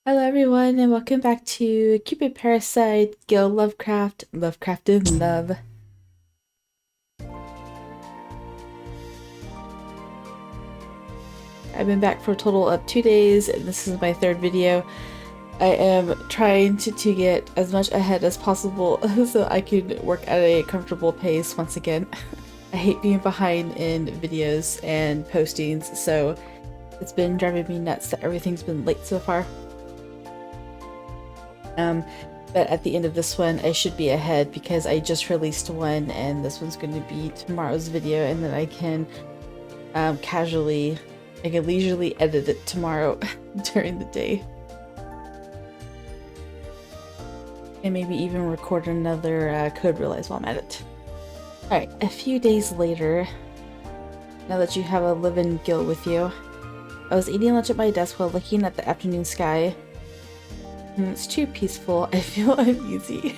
Hello everyone and welcome back to Cupid Parasite Gill Lovecraft, Lovecraft in Love. I've been back for a total of 2 days and this is my third video. I am trying to get as much ahead as possible so I can work at a comfortable pace once again. I hate being behind in videos and postings, so it's been driving me nuts that everything's been late so far. But at the end of this one, I should be ahead because I just released one and this one's going to be tomorrow's video, and then I can leisurely edit it tomorrow during the day. And maybe even record another code realize while I'm at it. Alright, a few days later, now that you have a live-in Gill with you, I was eating lunch at my desk while looking at the afternoon sky. It's too peaceful. I feel uneasy.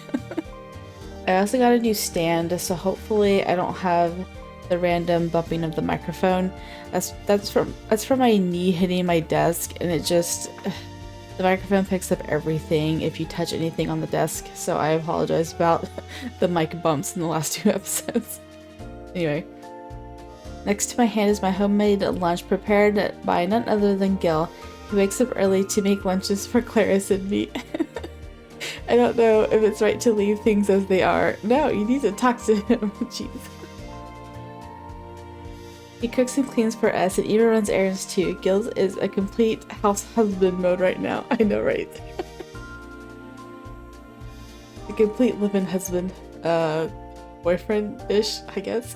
I also got a new stand, so hopefully I don't have the random bumping of the microphone. That's from my knee hitting my desk, and it just the microphone picks up everything if you touch anything on the desk. So I apologize about the mic bumps in the last 2 episodes. Anyway, next to my hand is my homemade lunch prepared by none other than Gill. He wakes up early to make lunches for Clarice and me. I don't know if it's right to leave things as they are. No, you need to talk to him. Jeez. He cooks and cleans for us and even runs errands too. Gill is a complete house husband mode right now. I know, right? A complete live-in husband. Boyfriend-ish, I guess.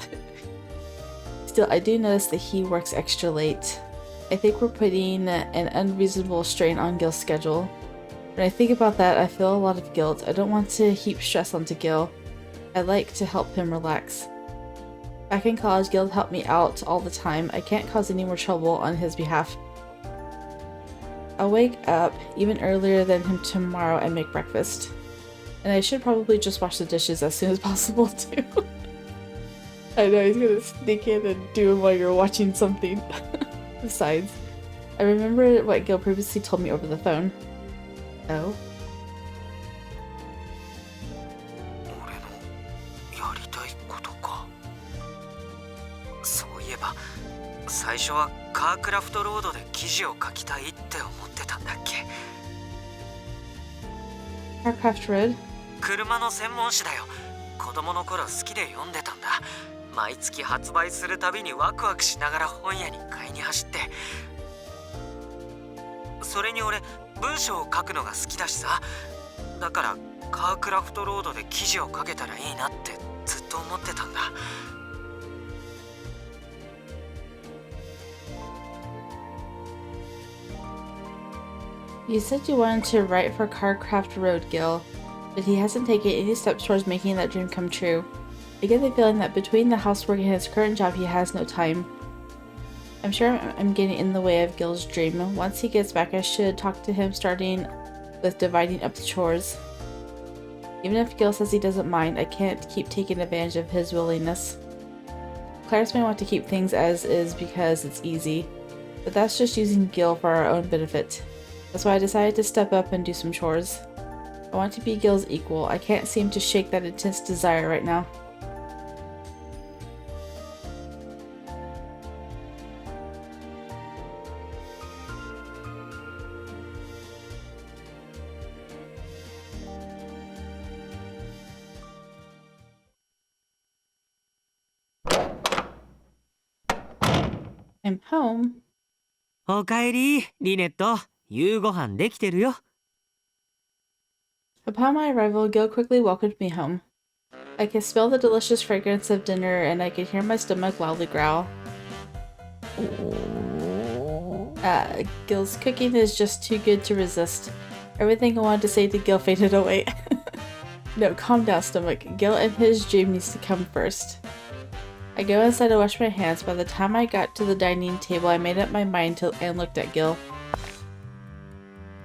Still, I do notice that he works extra late. I think we're putting an unreasonable strain on Gil's schedule. When I think about that, I feel a lot of guilt. I don't want to heap stress onto Gill. I like to help him relax. Back in college, Gill helped me out all the time. I can't cause any more trouble on his behalf. I'll wake up even earlier than him tomorrow and make breakfast. And I should probably just wash the dishes as soon as possible too. I know, he's gonna sneak in and do them while you're watching something. Besides, I remember what Gill previously told me over the phone. Oh? 俺のやりたいことか。そういえば、最初はカークラフトロードで記事を書きたいって思ってたんだっけ。Aircraft Road? 車の専門誌だよ。子供の頃好きで読んでたんだ。毎月発売するたびにワクワクしながら本屋に買いに走って。それに俺、文章を書くのが好きだしさ。だからカークラフトロードで記事を書けたらいいなってずっと思ってたんだ。You said you wanted to write for Carcraft Road, Gill, but he hasn't taken any steps towards making that dream come true. I get the feeling that between the housework and his current job, he has no time. I'm sure I'm getting in the way of Gill's dream. Once he gets back, I should talk to him, starting with dividing up the chores. Even if Gill says he doesn't mind, I can't keep taking advantage of his willingness. Clarice may want to keep things as is because it's easy, but that's just using Gill for our own benefit. That's why I decided to step up and do some chores. I want to be Gill's equal. I can't seem to shake that intense desire right now. I'm home. おかえり、リネット。夕ご飯できてるよ。Upon my arrival, Gil quickly welcomed me home. I could smell the delicious fragrance of dinner, and I could hear my stomach loudly growl. Gil's cooking is just too good to resist. Everything I wanted to say to Gil faded away. No, calm down, stomach. Gil and his dream needs to come first. I go inside to wash my hands. By the time I got to the dining table, I made up my mind and looked at Gil.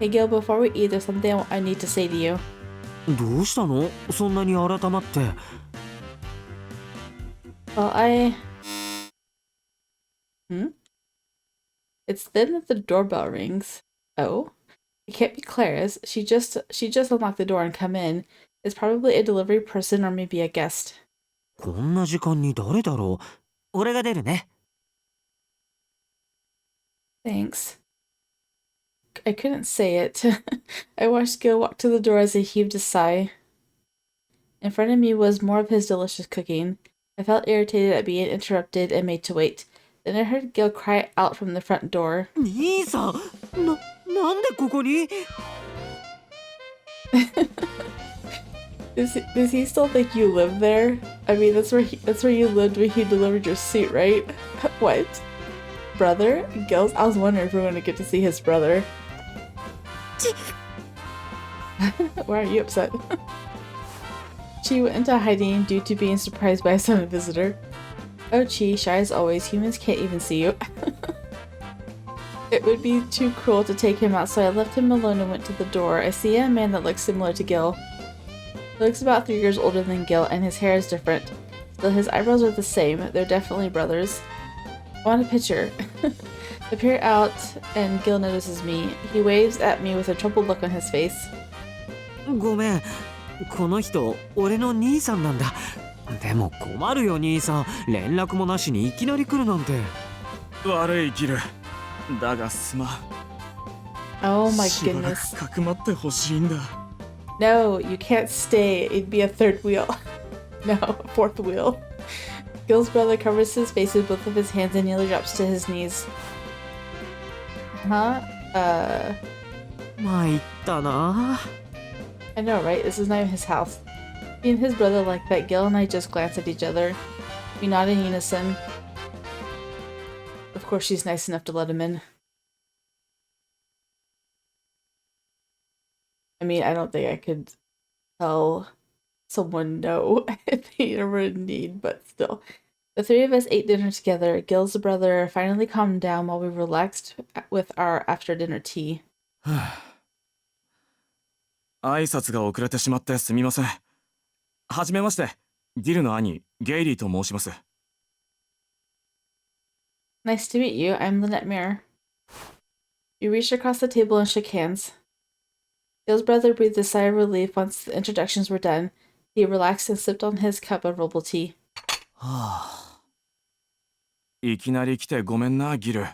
Hey Gil, before we eat, there's something I need to say to you. どうしたの？そんなに改まって。Well, It's then that the doorbell rings. Oh? It can't be Clara's. She just unlocked the door and come in. It's probably a delivery person or maybe a guest. こんな時間に誰だろう。俺が出るね。Thanks. I couldn't say it. I watched Gil walk to the door as he heaved a sigh. In front of me was more of his delicious cooking. I felt irritated at being interrupted and made to wait. Then I heard Gil cry out from the front door. 兄さん、なんでここに？ Does he still think you live there? I mean, that's where you lived when he delivered your suit, right? What? Brother? Gil's? I was wondering if we were going to get to see his brother. Why are you upset? Chi went into hiding due to being surprised by a sudden visitor. Oh, Chi, shy as always, humans can't even see you. It would be too cruel to take him out, so I left him alone and went to the door. I see a man that looks similar to Gil. He looks about 3 years older than Gil, and his hair is different. Still, his eyebrows are the same. They're definitely brothers. I want a picture. I peer out, and Gil notices me. He waves at me with a troubled look on his face. ごめん。この人、俺の兄さんなんだ。でも困るよ兄さん。連絡もなしにいきなり来るなんて。悪いギル。だがすまん。Oh my しばら goodness. くかくまってほしいんだ。No, you can't stay. It'd be a third wheel. No, a fourth wheel. Gil's brother covers his face with both of his hands and nearly drops to his knees. Huh? 参ったな。I know, right? This is not even his house. Seeing his brother like that, Gil and I just glance at each other. We nod in unison. Of course, she's nice enough to let him in. I mean, I don't think I could tell someone no if they were in need, but still. The three of us ate dinner together. Gil's brother finally calmed down while we relaxed with our after-dinner tea. 挨拶が遅れてしまってすみません。はじめまして、ギルの兄、ゲイリーと申します。Nice to meet you. I'm Lynette Mirror. We reached across the table and shook hands. Gil's brother breathed a sigh of relief once the introductions were done. He relaxed and sipped on his cup of herbal tea. はあ。いきなり来てごめんな、ギル。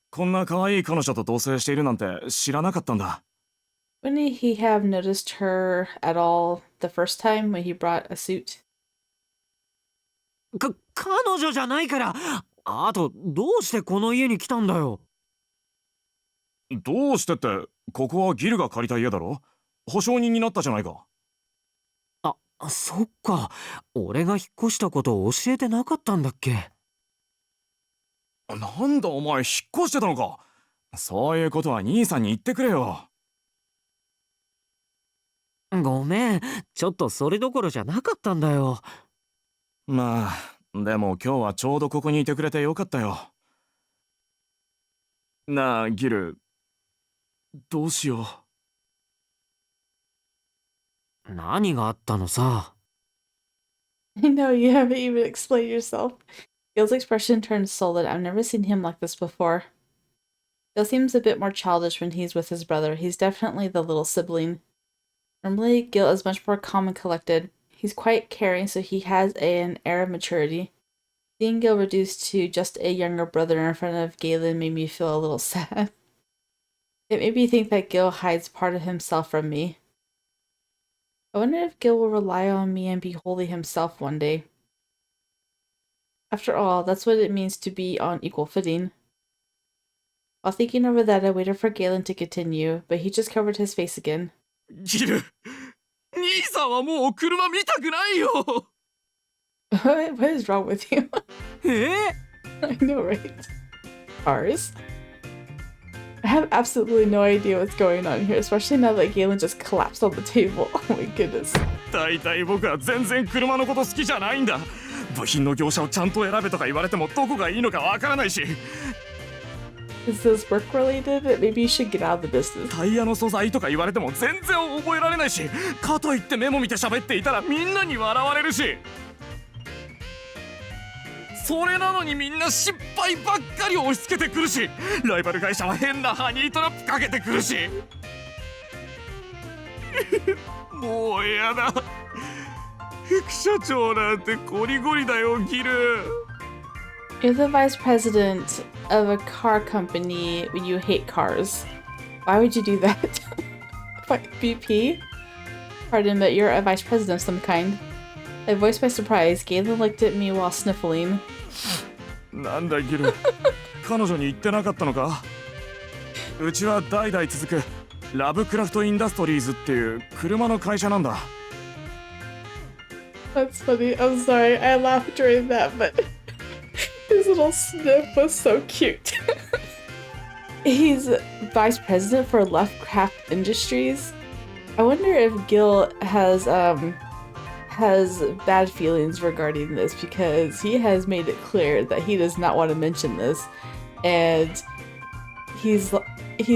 こんな可愛い彼女と同棲しているなんて知らなかったんだ。Wouldn't he have noticed her at all the first time when he brought a suit? 彼女じゃないから。あと、どうしてこの家に来たんだよ。どうしてって、ここはギルが借りた家だろ。保証人になったじゃないか。あ、そっか。俺が引っ越したことを教えてなかったんだっけ。なんだお前引っ越してたのか。そういうことは兄さんに言ってくれよ。ごめん、ちょっとそれどころじゃなかったんだよ。まあ、でも今日はちょうどここにいてくれてよかったよ。なあ、ギル、どうしよう。何があったのさ。I know, you haven't even explained yourself. Gil's expression turned solid. I've never seen him like this before. Gil seems a bit more childish when he's with his brother. He's definitely the little sibling. Normally, Gil is much more calm and collected. He's quite caring, so he has an air of maturity. Seeing Gil reduced to just a younger brother in front of Galen made me feel a little sad. It made me think that Gil hides part of himself from me. I wonder if Gil will rely on me and be wholly himself one day. After all, that's what it means to be on equal footing. While thinking over that, I waited for Galen to continue, but he just covered his face again. ギル、兄さんはもう車見たくないよ。What is wrong with you? I know, right? Cars? I have absolutely no idea what's going on here, especially now that Galen just collapsed on the table. Oh my goodness. 大体僕は全然車のこと好きじゃないんだ。部品の業者をちゃんと選べとか言われてもどこがいいのかわからないし。Is this work related? Maybe you should get out of the business. タイヤの素材とか言われても全然覚えられないし、かといってメモ見て喋っていたらみんなに笑われるし。それなのにみんな失敗ばっかり押し付けてくるし、ライバル会社は変なハニートラップかけてくるし。もうやだ。副社長なんてゴリゴリだよ、ギル。 You're the vice president of a car company when you hate cars. Why would you do that? BP? Pardon, but you're a vice president of some kind. I voiced my surprise. Galen looked at me while sniffling. なんだギル、彼女に言ってなかったのか。うちは代々続くラブクラフトインダストリーズっていう車の会社なんだ。That's funny. I'm sorry. I laughed during that, but his little sniff was so cute. He's vice president for Lovecraft Industries. I wonder if Gil has bad feelings regarding this because he has made it clear that he does not want to mention this, and he's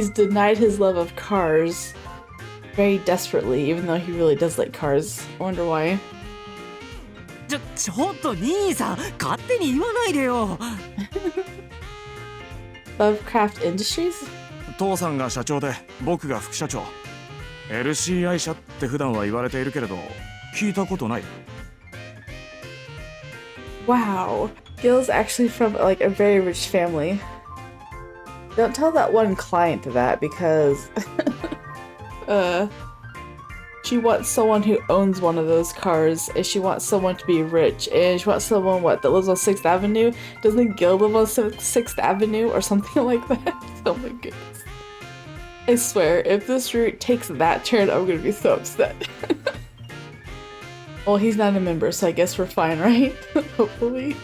denied his love of cars very desperately, even though he really does like cars. I wonder why. ちょっと兄さん、勝手に言わないでよ。Lovecraft Industries? 父さんが社長で僕が副社長。LCI 社って普段は言われているけれど、聞いたことない。Wow, Gil's actually from like a very rich family. Don't tell that one client that because she wants someone who owns one of those cars, and she wants someone to be rich, and she wants someone that lives on 6th Avenue. Doesn't Gil live on 6th Avenue or something like that? Oh my goodness. I swear, if this route takes that turn, I'm gonna be so upset. Well, he's not a member, so I guess we're fine, right? Hopefully.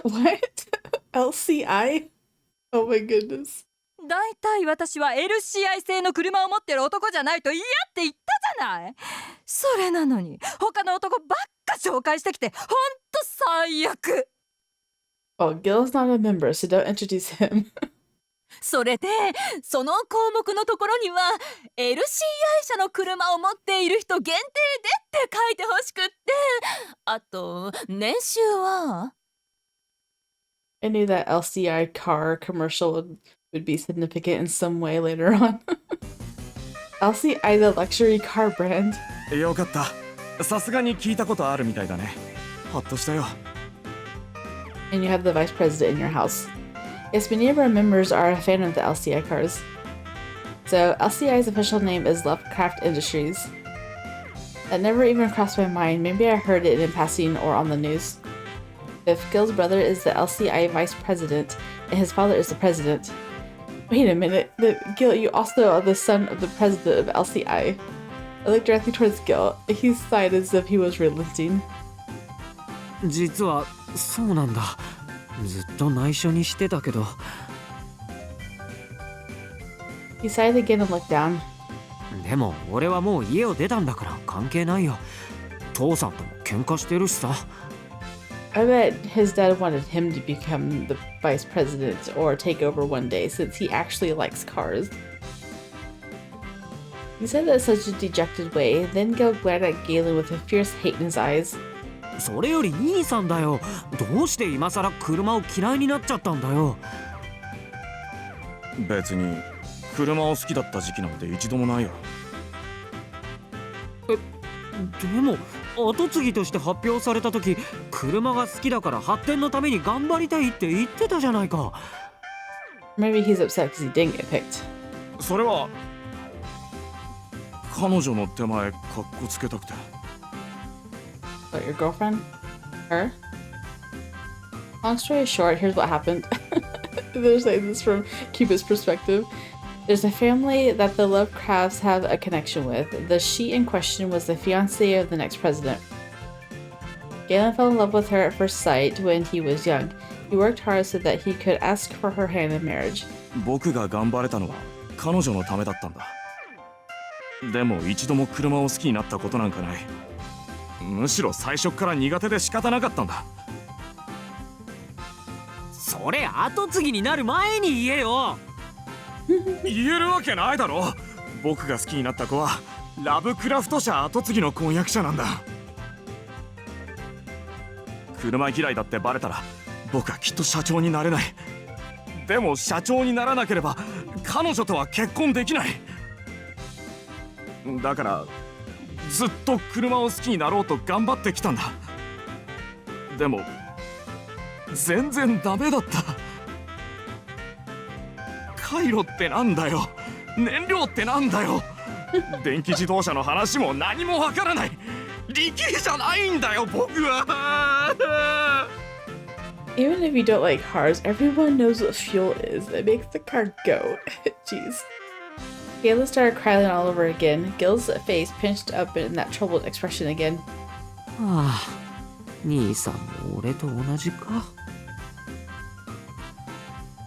What? LCI? Oh my goodness. だいたい私は LCI 製の車を持ってる男じゃないと嫌って言ったじゃない。それなのに他の男ばっか紹介してきてほんと最悪。Well, Gil's not a member, so don't introduce him. それでその項目のところには LCI 社の車を持っている人限定でって書いてほしくって、あと年収は I knew that LCI car commercial would be significant in some way later on. LCI, the luxury car brand. よかった。さすがに聞いたことあるみたいだね。ほっとしたよ。And you have the vice president in your house. Yes, many of our members are a fan of the LCI cars. So, LCI's official name is Lovecraft Industries. That never even crossed my mind. Maybe I heard it in passing or on the news. If Gil's brother is the LCI vice president and his father is the president. Wait a minute, Gil, you also are the son of the president of LCI. I looked directly towards Gil. He sighed as if he was relenting. 実はそうなんだ。ずっと内緒にしてたけど。He sighed again and looked down. でも俺はもう家を出たんだから関係ないよ。父さんとも喧嘩してるしさ。I bet his dad wanted him to become the vice president or take over one day since he actually likes cars. He said that in such a dejected way, then Gil glared at Galen with a fierce hate in his eyes. それより兄さんだよ。どうして今さら車を嫌いになっちゃったんだよ。別に車を好きだった時期なんて一度もないよ。でも後継ぎとして発表された時、車が好きだから発展のために頑張りたいって言ってたじゃないか。Maybe he's upset because he didn't get picked. それは彼女の手前かっこつけたくて。What, your girlfriend? Her? Long story short, here's what happened. They're saying this from Cupid's perspective. There's a family that the Lovecrafts have a connection with. The she in question was the fiancée of the next president. Galen fell in love with her at first sight when he was young. He worked hard so that he could ask for her hand in marriage. 僕が頑張れたのは彼女のためだったんだ。でも一度も車を好きになったことなんかない。むしろ最初から苦手で仕方なかったんだ。それ後継ぎになる前に言えよ。言えるわけないだろ。僕が好きになった子はラブクラフト社後継ぎの婚約者なんだ。車嫌いだってバレたら僕はきっと社長になれない。でも社長にならなければ彼女とは結婚できない。だからずっと車を好きになろうと頑張ってきたんだ。でも全然ダメだった。回路ってなんだよ、燃料ってなんだよ、電気自動車の話も何もわからない。力じゃないんだよ僕は。Even if you don't like cars, everyone knows what fuel is. It makes the car go. Jeez. Gayla started crying all over again. Gil's face pinched up in that troubled expression again. はあ、兄さんも俺と同じか。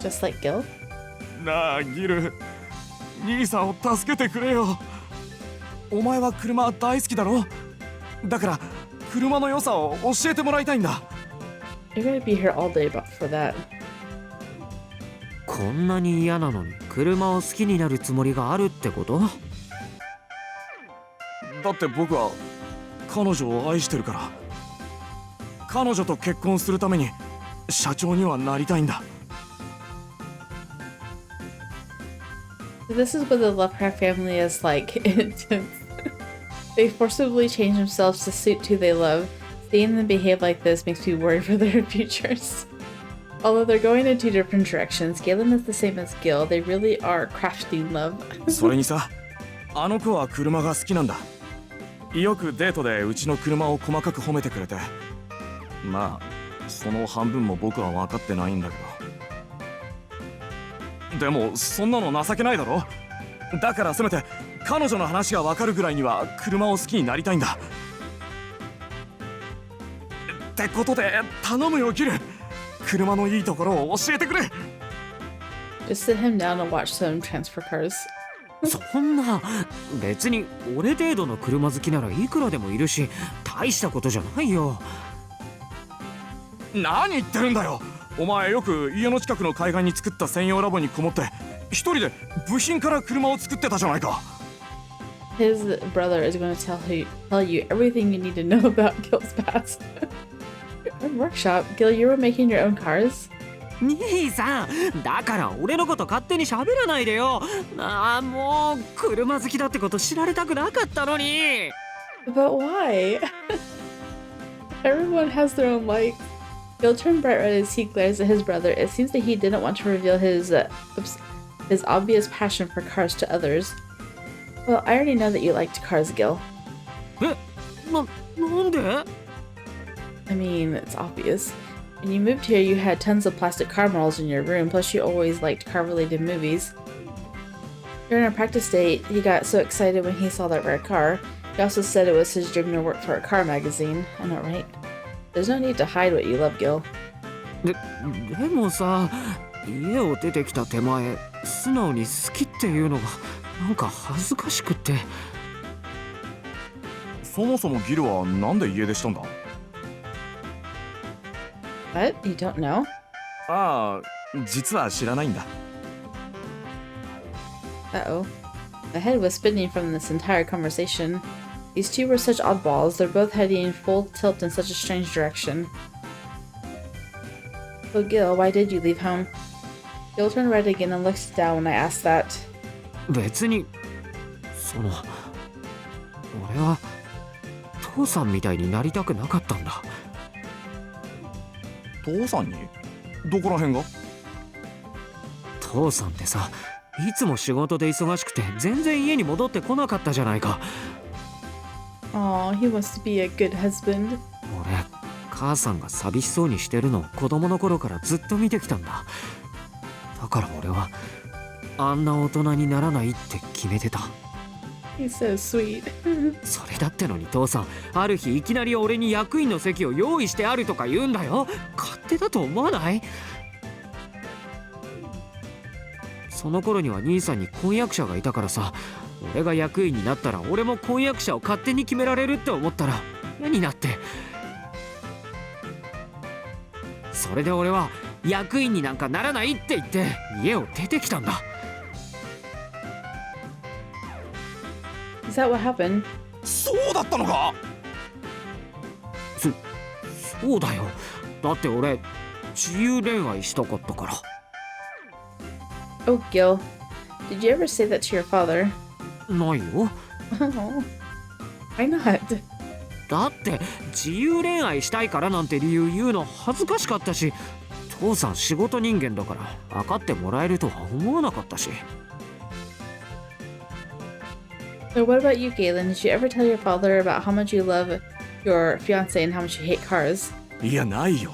Just like Gil? なあギル、兄さんを助けてくれよ。お前は車大好きだろ。だから車の良さを教えてもらいたいんだ。You're gonna be here all day for that. こんなに嫌なのに車を好きになるつもりがあるってこと？だって僕は彼女を愛してるから。彼女と結婚するために社長にはなりたいんだ。This is what the Lovecraft family is like. Intense. They forcibly change themselves to suit who they love. Seeing them behave like this makes me worried for their futures. Although they're going in two different directions, Galen is the same as Gil. They really are crafting love. それにさ、あの子は車が好きなんだ。よくデートでうちの車を細かく褒めてくれて、まあその半分も僕は分かってないんだけど。でもそんなの情けないだろ。だからせめて彼女の話が分かるぐらいには車を好きになりたいんだ。ってことで頼むよギル。車のいいところを教えてくれ。 Just sit him down and watch some transfer cars. そんな、別に俺程度の車好きならいくらでもいるし、大したことじゃないよ。何言ってるんだよ。お前よく家の近くの海岸に作った専用ラボにこもって一人で部品から車を作ってたじゃないか。 His brother is going to tell you everything you need to know about Gil's past. Workshop, Gil, you were making your own cars? 兄さん、だから俺のこと勝手に喋らないでよ。ああ、もう車好きだってこと知られたくなかったのに。But why? Everyone has their own likes. Gil turned bright red as he glares at his brother. It seems that he didn't want to reveal his obvious passion for cars to others. Well, I already know that you liked cars, Gil. なんで？ I mean, it's obvious. When you moved here, you had tons of plastic car models in your room, plus you always liked car-related movies. During our practice date, he got so excited when he saw that rare car. He also said it was his dream to work for a car magazine. I know, right? There's no need to hide what you love, Gil. でもさ、家を出てきた手前、素直に好きっていうのがなんか恥ずかしくって。そもそもギルはなんで家出したんだ？ What? You don't know? ああ、実は知らないんだ。Uh-oh. My head was spinning from this entire conversation. These two were such oddballs. They're both heading full tilt in such a strange direction. So Gil, why did you leave home? Gil turned red again and looked down when I asked that. 別に、俺は父さんみたいになりたくなかったんだ。父さんに？どこら辺が？父さんってさ、いつも仕事で忙しくて全然家に戻ってこなかったじゃないか。Aw, he wants to be a good husband. 俺、母さんが寂しそうにしてるのを子供の頃からずっと見てきたんだ。だから俺はあんな大人にならないって決めてた。He's so sweet. それだってのに父さん、ある日いきなり俺に役員の席を用意してあるとか言うんだよ。勝手だと思わない？その頃には兄さんに婚約者がいたからさ、俺が役員になったら俺も婚約者を勝手に決められるって思ったら嫌になって、それで俺は役員になんかならないって言って家を出てきたんだ。Is that what happened? そうだったのか？そうだよ。だって俺自由恋愛したかったから。Oh, Gil, did you ever say that to your father? ないよ。 Oh, why not? だって自由恋愛したいからなんて理由言うの恥ずかしかったし、父さん仕事人間だから分かってもらえるとは思わなかったし。 So what about you, Galen? Did you ever tell your father about how much you love your fiancé and how much you hate cars? いやないよ。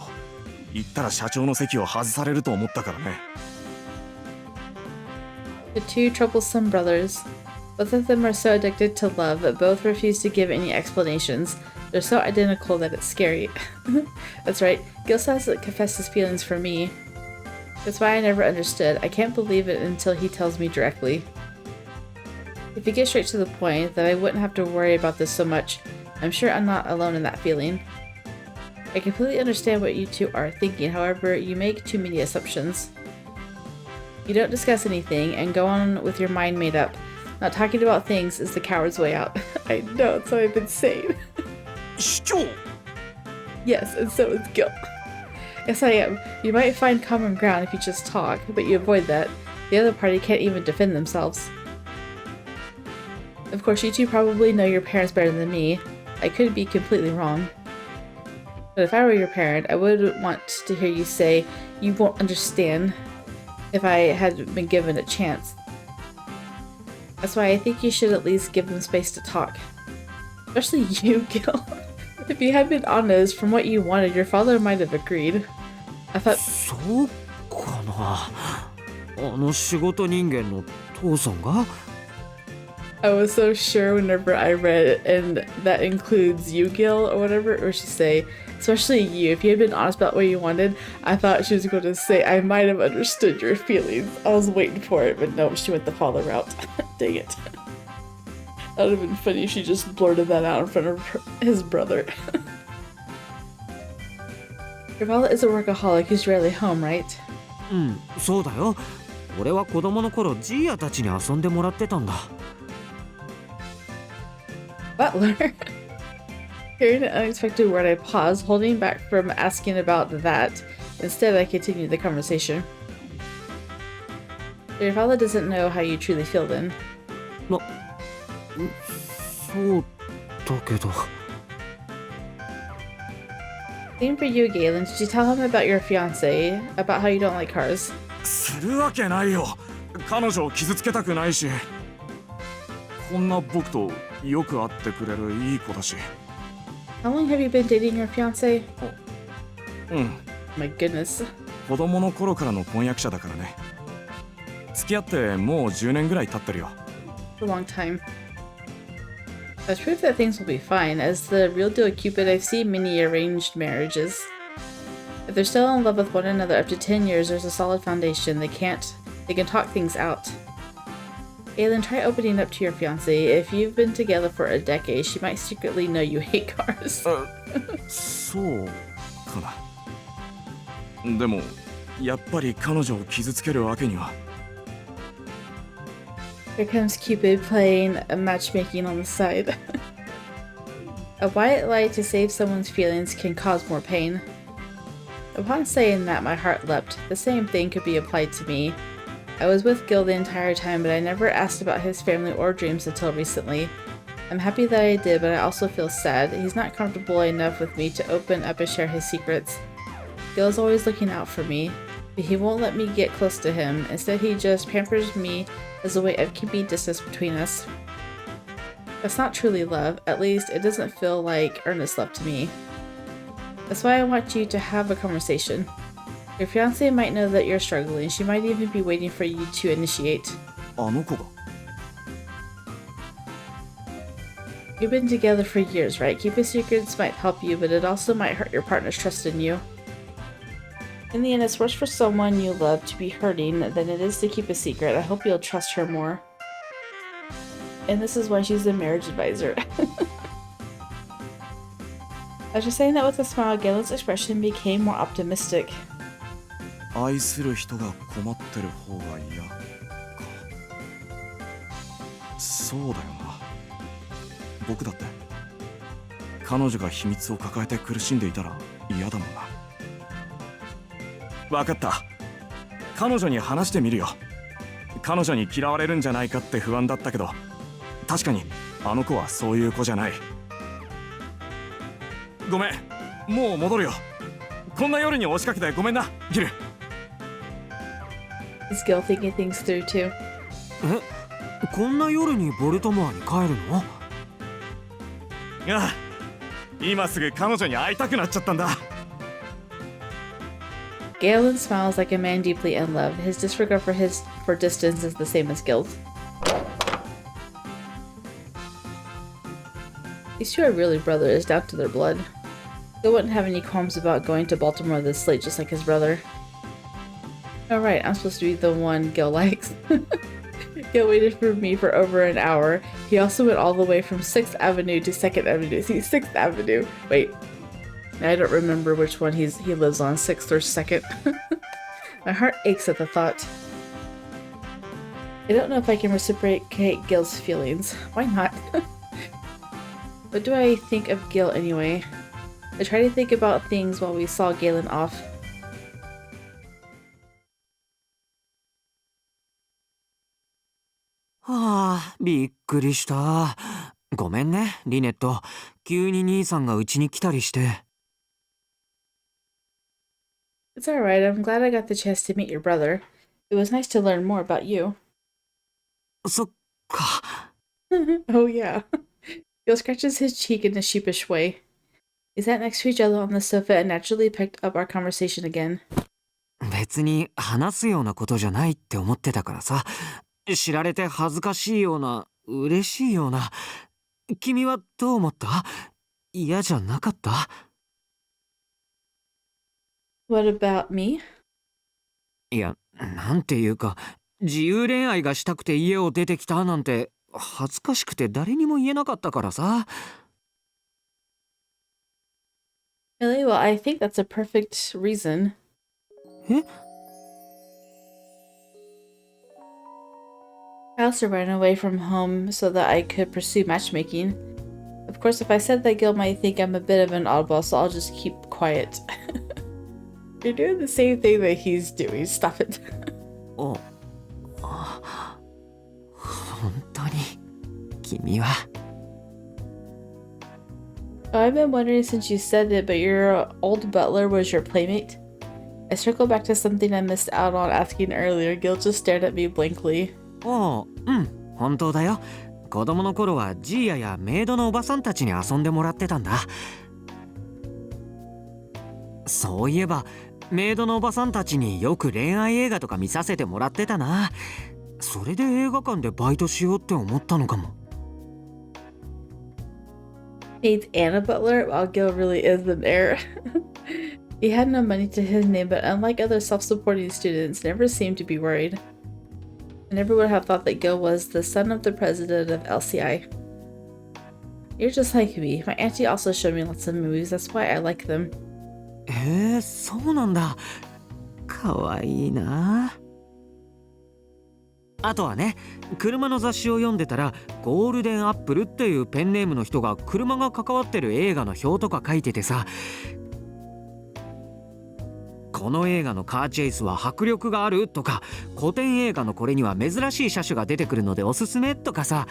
言ったら社長の席を外されると思ったからね。 The two troublesome brothers. Both of them are so addicted to love, but both refuse to give any explanations. They're so identical that it's scary. That's right, Gil hasn't confessed his feelings for me. That's why I never understood. I can't believe it until he tells me directly. If he gets straight to the point, then I wouldn't have to worry about this so much. I'm sure I'm not alone in that feeling. I completely understand what you two are thinking, however, you make too many assumptions. You don't discuss anything and go on with your mind made up. Not talking about things is the coward's way out. I know, that's what I've been saying. 市長 Yes, and so is Gil. Yes, I am. You might find common ground if you just talk, but you avoid that. The other party can't even defend themselves. Of course, you two probably know your parents better than me. I could be completely wrong. But if I were your parent, I would want to hear you say, "You won't understand," if I had been given a chance. That's why I think you should at least give them space to talk. Especially you, Gil. If you had been honest from what you wanted, your father might have agreed. I thought... そうかな。あの仕事人間の父さんが I was so sure whenever I read it, and that includes you, Gil, or whatever, or she say, especially you, if you had been honest about what you wanted, I thought she was going to say, I might have understood your feelings. I was waiting for it, but no, she went the father route. Dang it. That would have been funny if she just blurted that out in front of his brother. Your father is a workaholic who's rarely home, right? うん、そうだよ。俺は子供の頃ジーヤたちに遊んでもらってたんだ。 Butler. Hearing an unexpected word, I paused, holding back from asking about that. Instead, I continued the conversation. Your father doesn't know how you truly feel then. そうだけど。 Same for you, Galen. Did you tell him about your fiancé? About how you don't like cars? するわけないよ。彼女を傷つけたくないし、こんな僕とよく会ってくれるいい子だし。 How long have you been dating your fiancé? うん。 My goodness. 子供の頃からの婚約者だからね。付き合ってもう10年ぐらい経ってるよ。 For a long time. That's proof that things will be fine. As the real deal Cupid, I've seen many arranged marriages. If they're still in love with one another up to 10 years, there's a solid foundation. They can talk things out. Galen, try opening up to your fiancée. If you've been together for a decade, she might secretly know you hate cars. そうかな。でもやっぱり彼女を傷つけるわけには。 Here comes Cupid playing a matchmaking on the side. A white lie to save someone's feelings can cause more pain. Upon saying that, my heart leapt. The same thing could be applied to me. I was with Gil the entire time, but I never asked about his family or dreams until recently. I'm happy that I did, but I also feel sad. He's not comfortable enough with me to open up and share his secrets. Gil's always looking out for me, but he won't let me get close to him. Instead, he just pampers me as a way of keeping distance between us. That's not truly love. At least, it doesn't feel like earnest love to me. That's why I want you to have a conversation. Your fiancée might know that you're struggling. She might even be waiting for you to initiate. あの子が。 You've been together for years, right? Keeping secrets might help you, but it also might hurt your partner's trust in you. In the end, it's worse for someone you love to be hurting than it is to keep a secret. I hope you'll trust her more. And this is why she's a marriage advisor. After saying that with a smile, Galen's expression became more optimistic. 愛する人が困ってる方が嫌か。そうだよな。僕だって彼女が秘密を抱えて苦しんでいたら嫌だもんな。分かった。彼女に話してみるよ。彼女に嫌われるんじゃないかって不安だったけど、確かにあの子はそういう子じゃない。ごめん、もう戻るよ。こんな夜に押しかけてごめんな、ギル。 Is Gil thinking things through too? こんな夜にボルトモアに帰るの？ああ、今すぐ彼女に会いたくなっちゃったんだ。Galen smiles like a man deeply in love. His disregard for distance is the same as Gil's. These two are really brothers, down to their blood. Gil wouldn't have any qualms about going to Baltimore this late, just like his brother. Alright, I'm supposed to be the one Gil likes. Gil waited for me for over an hour. He also went all the way from 6th Avenue to 2nd Avenue. See, 6th Avenue. Wait. I don't remember which one he lives on, 6th or 2nd. My heart aches at the thought. I don't know if I can reciprocate Gil's feelings. Why not? What do I think of Gil anyway? I tried to think about things while we saw Galen off. Ah, びっくりした。ごめんね、リネット。急に兄さんがうちに来たりして。It's alright, I'm glad I got the chance to meet your brother. It was nice to learn more about you. そっか。Oh yeah. Gil scratches his cheek in a sheepish way. He sat next to each other on the sofa and naturally picked up our conversation again. 別に話すようなことじゃないって思ってたからさ。知られて恥ずかしいような、嬉しいような。君はどう思った？嫌じゃなかった？ What about me? いや、なんていうか、自由恋愛がしたくて家を出てきたなんて、恥ずかしくて誰にも言えなかったからさ。Really? Well, I think that's a perfect reason. え？ I also ran away from home so that I could pursue matchmaking. Of course, if I said that, Gil might think I'm a bit of an oddball, so I'll just keep quiet. You're doing the same thing that he's doing. Stop it. 本当に君は。Oh, I've been wondering since you said it, but your old butler was your playmate? I circled back to something I missed out on asking earlier. Gil just stared at me blankly. ああ、うん、本当だよ。子供の頃はジーヤやメイドのおばさんたちに遊んでもらってたんだ。そういえば、メイドのおばさんたちによく恋愛映画とか見させてもらってたな。それで映画館でバイトしようって思ったのかも。Needs Anna Butler? Wow, Gil really is an heir. He had no money to his name, but unlike other self-supporting students, never seemed to be worried. I never would have thought that Gil was the son of the president of LCI. You're just like me. My auntie also showed me lots of movies, that's why I like them. そうなんだ。かわいいな。あとはね、車の雑誌を読んでたら、ゴールデンアップルっていうペンネームの人が車が関わってる映画の表とか書いててさ、この映画のカーチェイスは迫力があるとか、古典映画のこれには珍しい車種が出てくるのでおすすめとかさ。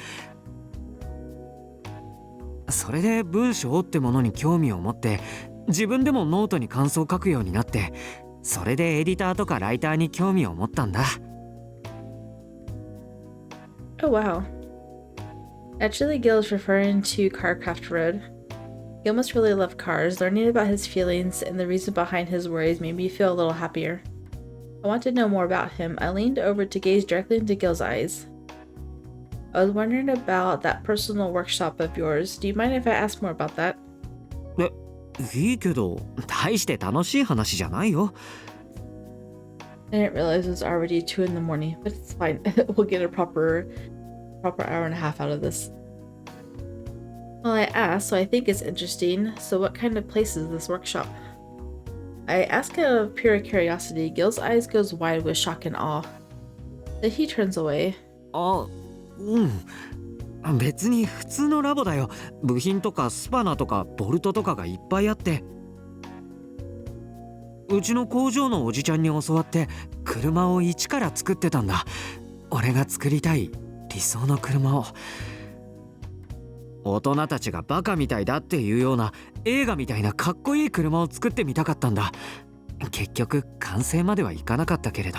それで文章ってものに興味を持って、自分でもノートに感想を書くようになって、それでエディターとかライターに興味を持ったんだ。Oh wow. Actually, Gil is referring to Carcraft Road. Gil must really love cars. Learning about his feelings and the reason behind his worries made me feel a little happier. I wanted to know more about him. I leaned over to gaze directly into Gil's eyes. I was wondering about that personal workshop of yours. Do you mind if I ask more about that? いいけど、大して楽しい話じゃないよ。I didn't realize it was already 2 in the morning, but it's fine. We'll get a proper hour and a half out of this. Well, I asked, so I think it's interesting. So what kind of place is this workshop? I ask out of pure curiosity. Gil's eyes goes wide with shock and awe. Then he turns away. あ、うん。別に普通のラボだよ。部品とかスパナとかボルトとかがいっぱいあって。うちの工場のおじちゃんに教わって車を一から作ってたんだ。俺が作りたい理想の車を。大人たちがバカみたいだっていうような映画みたいなかっこいい車を作ってみたかったんだ。結局完成まではいかなかったけれど。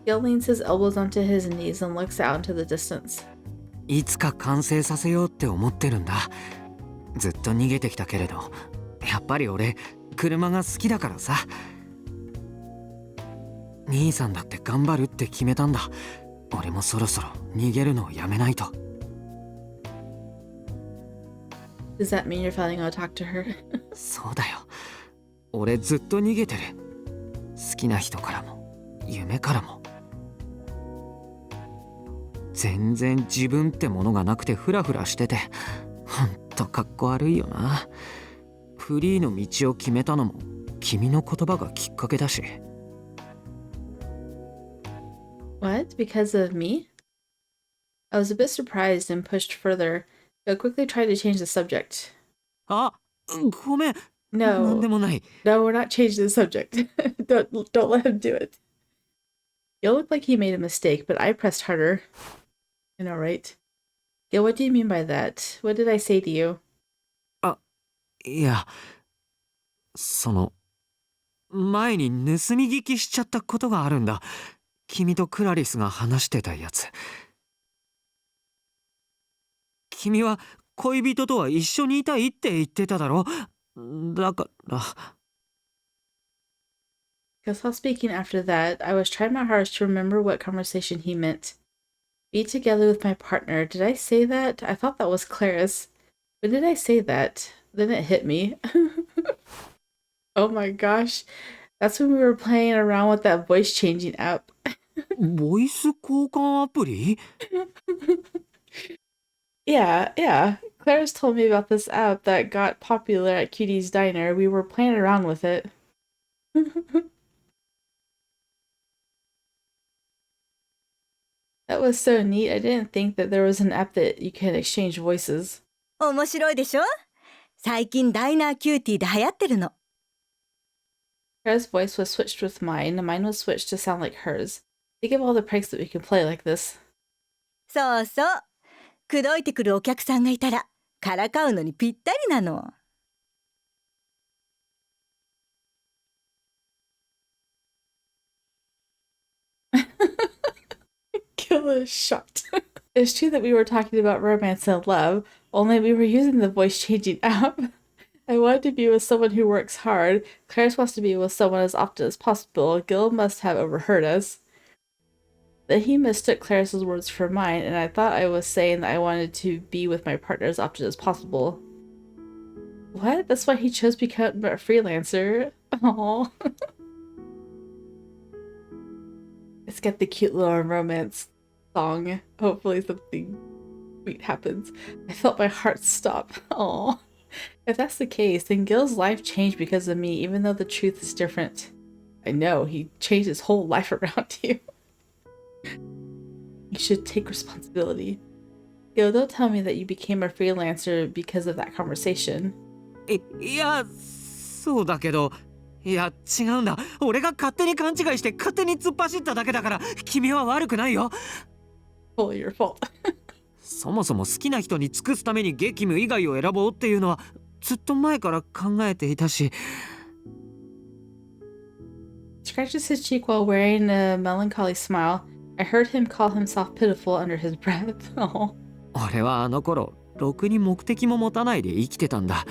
Gil leans his elbows onto his knees and looks out into the distance. いつか完成させようって思ってるんだ。ずっと逃げてきたけれど、やっぱり俺車が好きだからさ。兄さんだって頑張るって決めたんだ。俺もそろそろ逃げるのをやめないと。Does that mean you're finally gonna talk to her? そうだよ。俺ずっと逃げてる。好きな人からも夢からも。全然自分ってものがなくてフラフラしてて、ほんとかっこ悪いよな。フリーの道を決めたのも君の言葉がきっかけだし。What? Because of me? I was a bit surprised and pushed further, but quickly tried to change the subject. あ、ごめん。な No, んでもない。 no, we're not changing the subject. Don't let him do it. Gil looked like he made a mistake, but I pressed harder. I know, right? Gil, what do you mean by that? What did I say to you? いや、前に盗み聞きしちゃったことがあるんだ。君とクラリスが話してたやつ。君は恋人とは一緒にいたいって言ってただろ。だから。Guess while speaking after that, I was trying my hardest to remember what conversation he meant. Be together with my partner. Did I say that? I thought that was Claris. But did I say that? Then it hit me. Oh my gosh. That's when we were playing around with that voice changing app. ボイス交換アプリ？ Yeah. Claris told me about this app that got popular at Cutie's Diner. We were playing around with it. That was so neat. I didn't think that there was an app that you could exchange voices. 面白いでしょ？最近ダイナーキューティーで流行ってるの。Clara's voice was switched with mine, and mine was switched to sound like hers. Think of all the pranks that we can play like this. そうそう。口説いてくるお客さんがいたらからかうのにぴったりなの。Gil is shocked. It's true that we were talking about romance and love, only we were using the voice changing app. I wanted to be with someone who works hard. Clarice wants to be with someone as often as possible. Gil must have overheard us. Then he mistook Clarice's words for mine, and I thought I was saying that I wanted to be with my partner as often as possible. What? That's why he chose to become a freelancer? Aww. Let's get the cute little romance song. Hopefully something sweet happens. I felt my heart stop. Aww. If that's the case, then Gil's life changed because of me, even though the truth is different. I know, he changed his whole life around you. You should take responsibility. Gil, don't tell me that you became a freelancer because of that conversation. いや、そうだけど。いや、違うんだ。俺が勝手に勘違いして勝手に突っ走っただけだから、君は悪くないよ。Fully your fault. そもそも好きな人に尽くすために激務以外を選ぼうっていうのはずっと前から考えていたし。Scratches his cheek while wearing a melancholy smile. I heard him call himself pitiful under his breath. Oh. 俺はあの頃ろくに目的も持たないで生きてたんだ。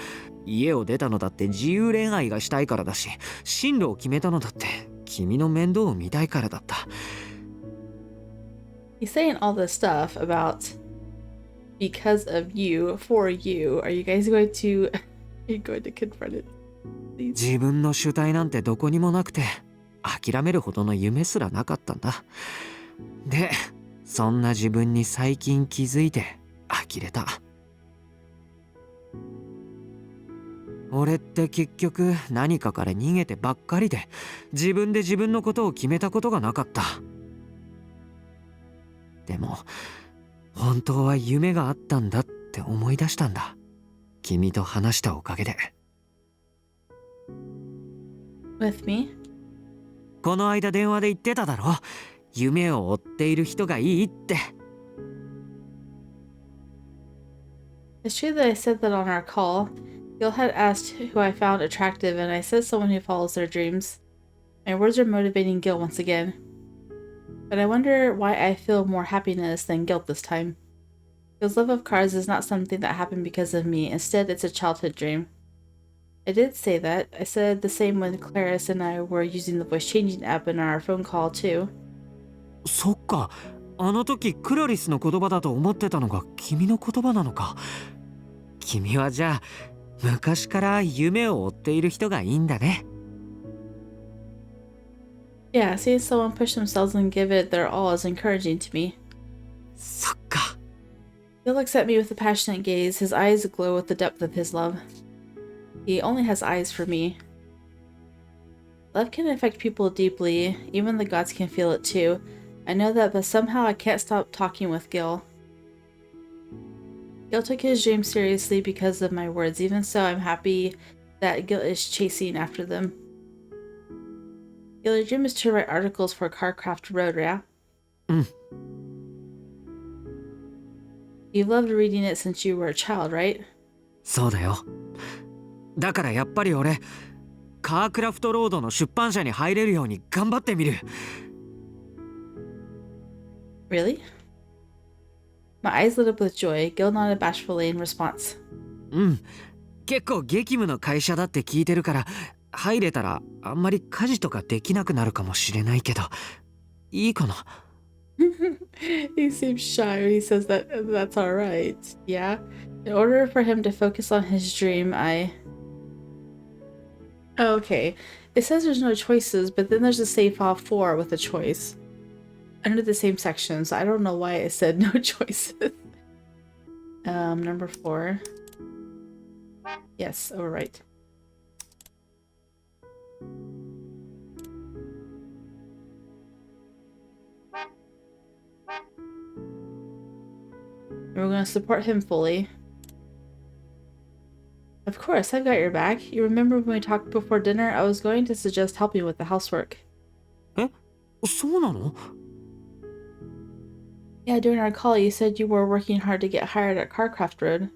家を出たのだって自由恋愛がしたいからだし、進路を決めたのだって君の面倒を見たいからだった。He's saying all this stuff about because of you, for you. Are you guys going to are you going to confront it? Please? 自分の主体なんてどこにもなくて、諦めるほどの夢すらなかったんだ。で、そんな自分に最近気づいて呆れた。俺って結局何かから逃げてばっかりで、自分で自分のことを決めたことがなかった。でも本当は夢があったんだって思い出したんだ。君と話したおかげで。With me? この間電話で言ってただろ。夢を追っている人がいいって。It's true that I said that on our call. Gil had asked who I found attractive, and I said someone who follows their dreams. My words are motivating Gil once again. But I wonder why I feel more happiness than guilt this time. Gil's love of cars is not something that happened because of me. Instead, it's a childhood dream. I did say that. I said the same when Clarice and I were using the voice changing app in our phone call too. そっか、あの時クラリスの言葉だと思ってたのが君の言葉なのか。君はじゃあ昔から夢を追っている人がいいんだね。Yeah, seeing someone push themselves and give it their all is encouraging to me. そっか。He looks at me with a passionate gaze, his eyes aglow with the depth of his love. He only has eyes for me. Love can affect people deeply, even the gods can feel it too. I know that, but somehow I can't stop talking with Gil. Gil took his dreams seriously because of my words. Even so, I'm happy that Gil is chasing after them. Gil, your dream is to write articles for Carcraft Road, yeah? You've loved reading it since you were a child, right? そうだよ。だからやっぱり俺、カークラフトロードの出版社に入れるように頑張ってみる。Really? My eyes lit up with joy. Gil nodded bashfully in response. 結構激務の会社だって聞いてるから、入れたらあんまり家事とかできなくなるかもしれないけど、いいかな。He seems shy when he says that that's alright. Yeah? In order for him to focus on his dream, Oh, okay. It says there's no choices, but then there's a save file 4 with a choice. Under the same section, so I don't know why it said no choices. Number 4. Yes, overwrite. We're going to support him fully. Of course, I've got your back. You remember when we talked before dinner? I was going to suggest helping with the housework. え、そうなの? Yeah, during our call, you said you were working hard to get hired at Carcraft Road.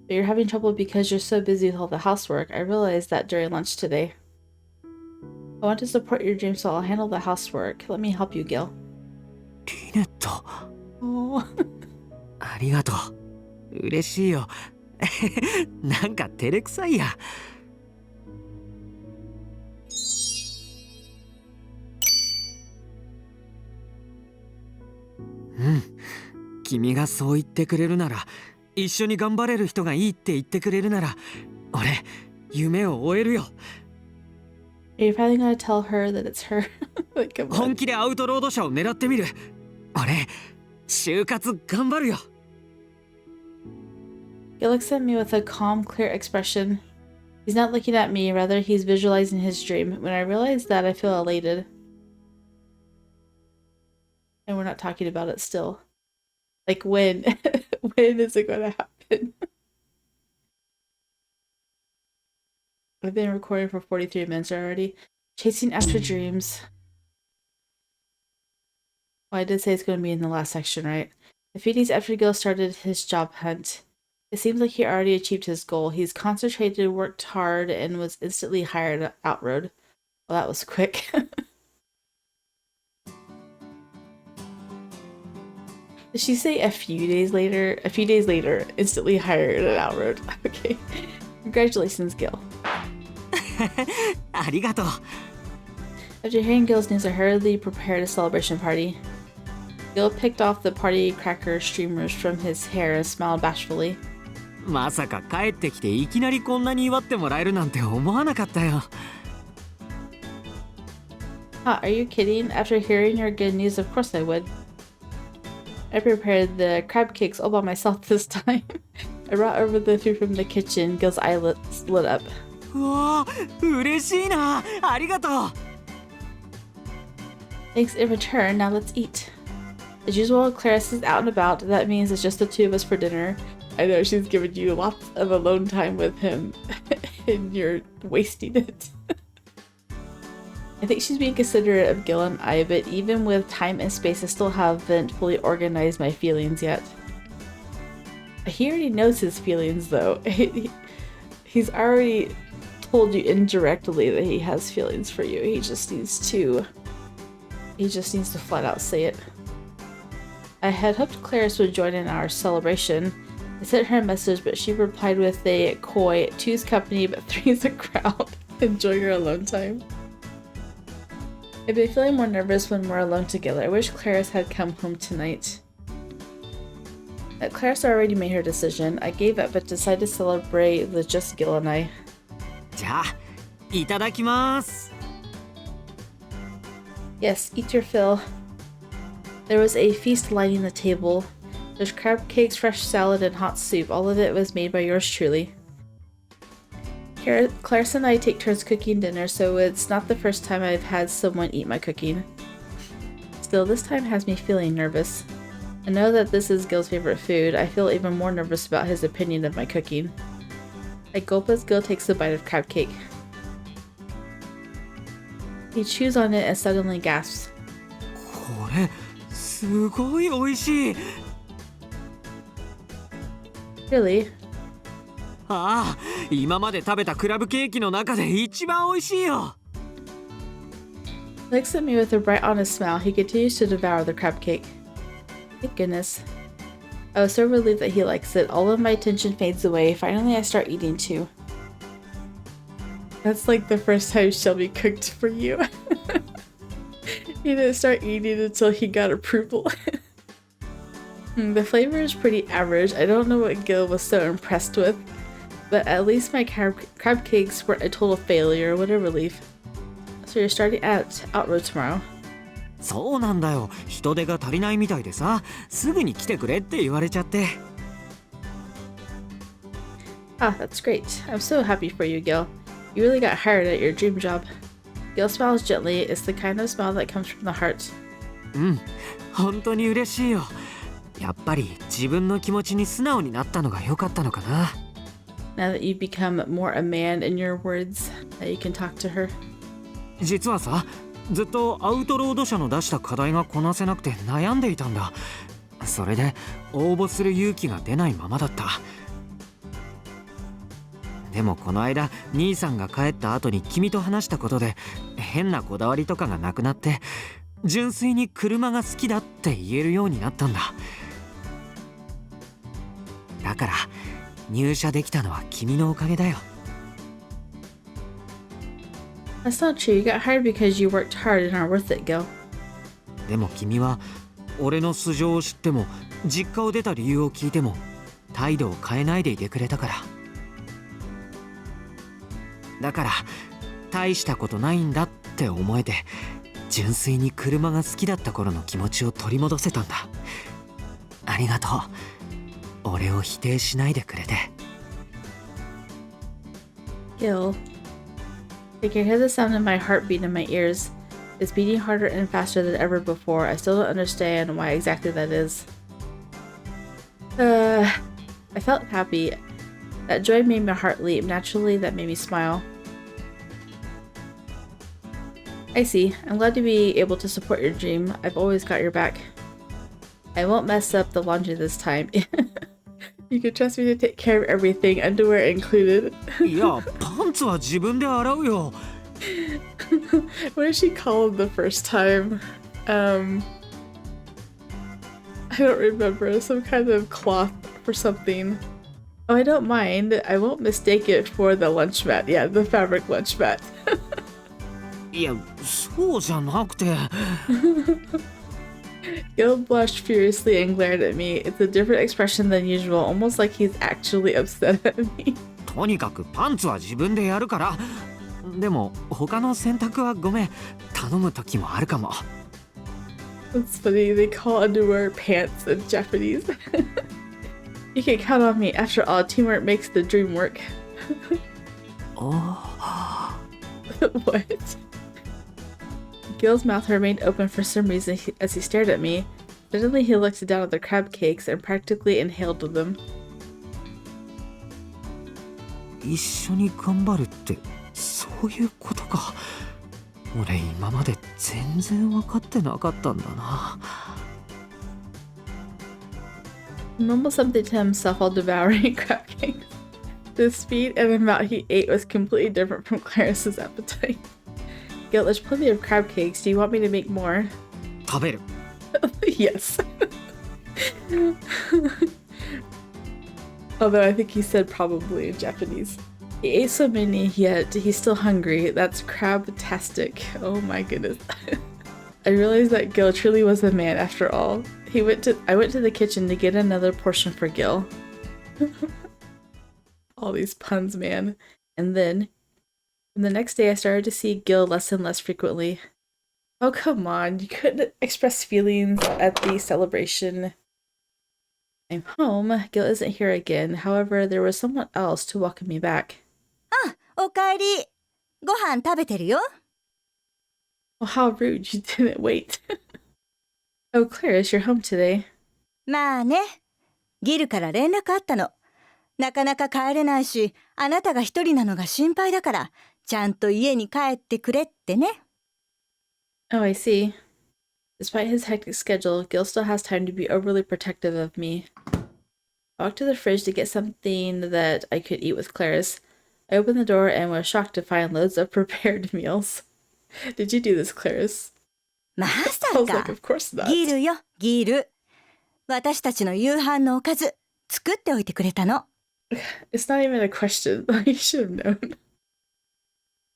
But you're having trouble because you're so busy with all the housework. I realized that during lunch today. I want to support your dream, so I'll handle the housework. Let me help you, Gil. リネット、 Oh. ありがとう。嬉しいよ。なんか照れくさいや。君がそう言ってくれるなら、一緒に頑張れる人がいいって言ってくれるなら、俺、夢を追えるよ。Are you finally gonna tell her that it's her? Like, 本気でアウトロード車を狙ってみる。俺、就活頑張るよ。He looks at me with a calm, clear expression. He's not looking at me, rather he's visualizing his dream. When I realize that, I feel elated. And we're not talking about it still. Like when? When is it going to happen? I've been recording for 43 minutes already. Chasing after dreams. Well, I did say it's going to be in the last section, right? A few days after Gil started his job hunt, it seems like he already achieved his goal. He's concentrated, worked hard, and was instantly hired at Outroad. Well, that was quick. Did she say a few days later? A few days later, instantly hired at Outroad. Okay. Congratulations, Gil. ありがとう。After hearing Gil's news, I hurriedly prepared a celebration party. Gil picked off the party cracker streamers from his hair and smiled bashfully. まさか帰ってきていきなりこんなに祝ってもらえるなんて思わなかったよ。Huh, are you kidding? After hearing your good news, of course I would. I prepared the crab cakes all by myself this time. I brought over the food from the kitchen. Gil's eyelids lit up. うわー、嬉しいな。ありがとう。Thanks in return, now let's eat. As usual, Clarice is out and about. That means it's just the two of us for dinner. I know she's given you lots of alone time with him, and you're wasting it. I think she's being considerate of Gil and I, but even with time and space, I still haven't fully organized my feelings yet. He already knows his feelings, though. He's already told you indirectly that he has feelings for you. He just needs to flat out say it. I had hoped Clarice would join in our celebration. I sent her a message, but she replied with a coy, 2's company, but 3's a crowd. Enjoy your alone time. I've been feeling more nervous when we're alone together. I wish Clarice had come home tonight. Clarice already made her decision. I gave up but decided to celebrate with just Gil and I. じゃあいただきます。 Yes, eat your fill. There was a feast lining the table. There's crab cakes, fresh salad, and hot soup. All of it was made by yours truly. Clarice and I take turns cooking dinner, so it's not the first time I've had someone eat my cooking. Still, this time has me feeling nervous. I know that this is Gil's favorite food. I feel even more nervous about his opinion of my cooking. I gulp as Gil takes a bite of crab cake. He chews on it and suddenly gasps. これすごい美味しい。 Really? ああ、今まで食べたクラブケーキの中で一番美味しいよ。 He looks at me with a bright, honest smile. He continues to devour the crab cake. Thank goodness. I was so relieved that he likes it. All of my attention fades away. Finally, I start eating too. That's like the first time Shelby cooked for you. He didn't start eating until he got approval. The flavor is pretty average. I don't know what Gil was so impressed with, but at least my crab cakes weren't a total failure. What a relief. So you're starting at Outroad tomorrow. そうなんだよ。人手が足りないみたいでさ、すぐに来てくれって言われちゃって。 Ah, that's great. I'm so happy for you, Gil. You really got hired at your dream job. Gil smiles gently. It's the kind of smile that comes from the heart. うん、本当に嬉しいよ。やっぱり自分の気持ちに素直になったのが良かったのかな。 Now that you've become more a man in your words, that you can talk to her. 実はさ、ずっとアウトロード社の出した課題がこなせなくて悩んでいたんだ。それで応募する勇気が出ないままだった。でもこの間兄さんが帰った後に君と話したことで変なこだわりとかがなくなって純粋に車が好きだって言えるようになったんだ。だから入社できたのは君のおかげだよ。 That's not true. You got hired because you worked hard and are worth it, Gil. でも君は俺の素性を知っても実家を出た理由を聞いても態度を変えないでいてくれたから。だから大したことないんだって思えて純粋に車が好きだった頃の気持ちを取り戻せたんだ。ありがとう。俺を否定しないでくれて。 Gil. I can hear the sound of my heartbeat in my ears. It's beating harder and faster than ever before. I still don't understand why exactly that is. I felt happy. That joy made my heart leap. Naturally, that made me smile. I see. I'm glad to be able to support your dream. I've always got your back. I won't mess up the laundry this time. You can trust me to take care of everything, underwear included. いや、パンツは自分で洗うよ。 What did she call him the first time? I don't remember. Some kind of cloth or something. Oh, I don't mind. I won't mistake it for the lunch mat. Yeah, the fabric lunch mat. いや、そうじゃなくて。Gil blushed furiously and glared at me. It's a different expression than usual, almost like he's actually upset at me. とにかくパンツは自分でやるから。でも他の洗濯はごめん。頼む時もあるかも。 It's funny. They call underwear pants in Japanese. You can count on me. After all, teamwork makes the dream work. おー。 What? Gil's mouth remained open for some reason as he stared at me. Suddenly he looked down at the crab cakes and practically inhaled them. 一緒に頑張るってそういうことか。俺今まで全然分かってなかったんだな。Mumbled something to himself while devouring crab cakes. The speed and amount he ate was completely different from Clarice's appetite. Gil, there's plenty of crab cakes. Do you want me to make more? 食べる。Yes. Although I think he said probably in Japanese. He ate so many, yet he's still hungry. That's crab-tastic. Oh my goodness. I realized that Gil truly was a man after all. I went to the kitchen to get another portion for Gil. All these puns, man. And then, the next day I started to see Gil less and less frequently. Oh, come on. You couldn't express feelings at the celebration. I'm home. Gil isn't here again. However, there was someone else to welcome me back. あ、おかえり。ご飯食べてるよ。Well, how rude. You didn't wait. Oh, Clarice, you're home today. まあね。ギルから連絡あったの。なかなか帰れないし、あなたが一人なのが心配だから、ちゃんと家に帰ってくれってね。Oh, I see. Despite his hectic schedule, Gil still has time to be overly protective of me. I walked to the fridge to get something that I could eat with Clarice. I opened the door and was shocked to find loads of prepared meals. Did you do this, Clarice? まさ I was か like, of course not. ギルよ、ギル。私たちの夕飯のおかず、作っておいてくれたの。It's not even a question. You should have known.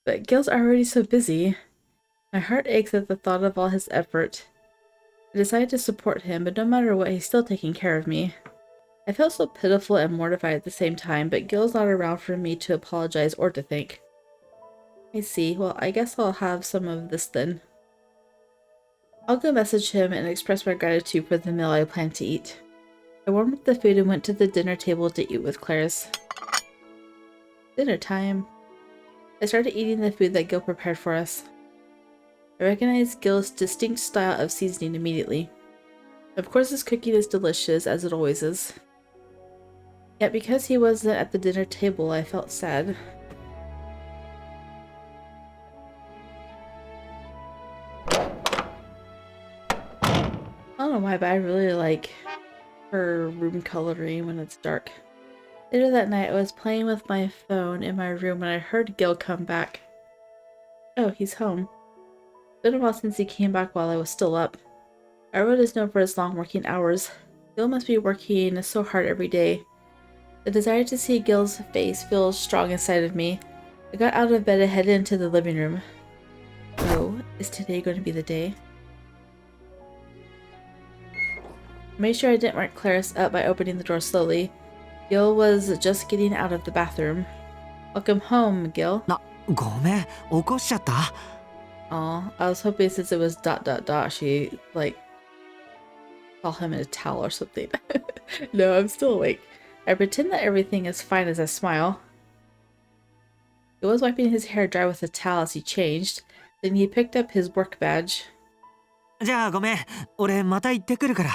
But Gil's already so busy. My heart aches at the thought of all his effort. I decided to support him, but no matter what, he's still taking care of me. I felt so pitiful and mortified at the same time, but Gil's not around for me to apologize or to thank. I see. Well, I guess I'll have some of this then. I'll go message him and express my gratitude for the meal I plan to eat. I warmed up the food and went to the dinner table to eat with Clarice. Dinner time. I started eating the food that Gil prepared for us. I recognized Gil's distinct style of seasoning immediately. Of course, his cooking is delicious, as it always is. Yet because he wasn't at the dinner table, I felt sad. I don't know why, but I really like her room coloring when it's dark. Later that night, I was playing with my phone in my room when I heard Gil come back. Oh, he's home. It's been a while since he came back while I was still up. Arwood is known for his long working hours. Gil must be working so hard every day. The desire to see Gil's face feels strong inside of me. I got out of bed and headed into the living room. Oh, is today going to be the day? I made sure I didn't wake Clarice up by opening the door slowly. Gil was just getting out of the bathroom. Welcome home, Gil. ごめん、起こしちゃった。Aw, I was hoping since it was ... she, like, call him in a towel or something. No, I'm still awake. I pretend that everything is fine as I smile. He was wiping his hair dry with a towel as he changed. Then he picked up his work badge. じゃあごめん、俺また行ってくるから。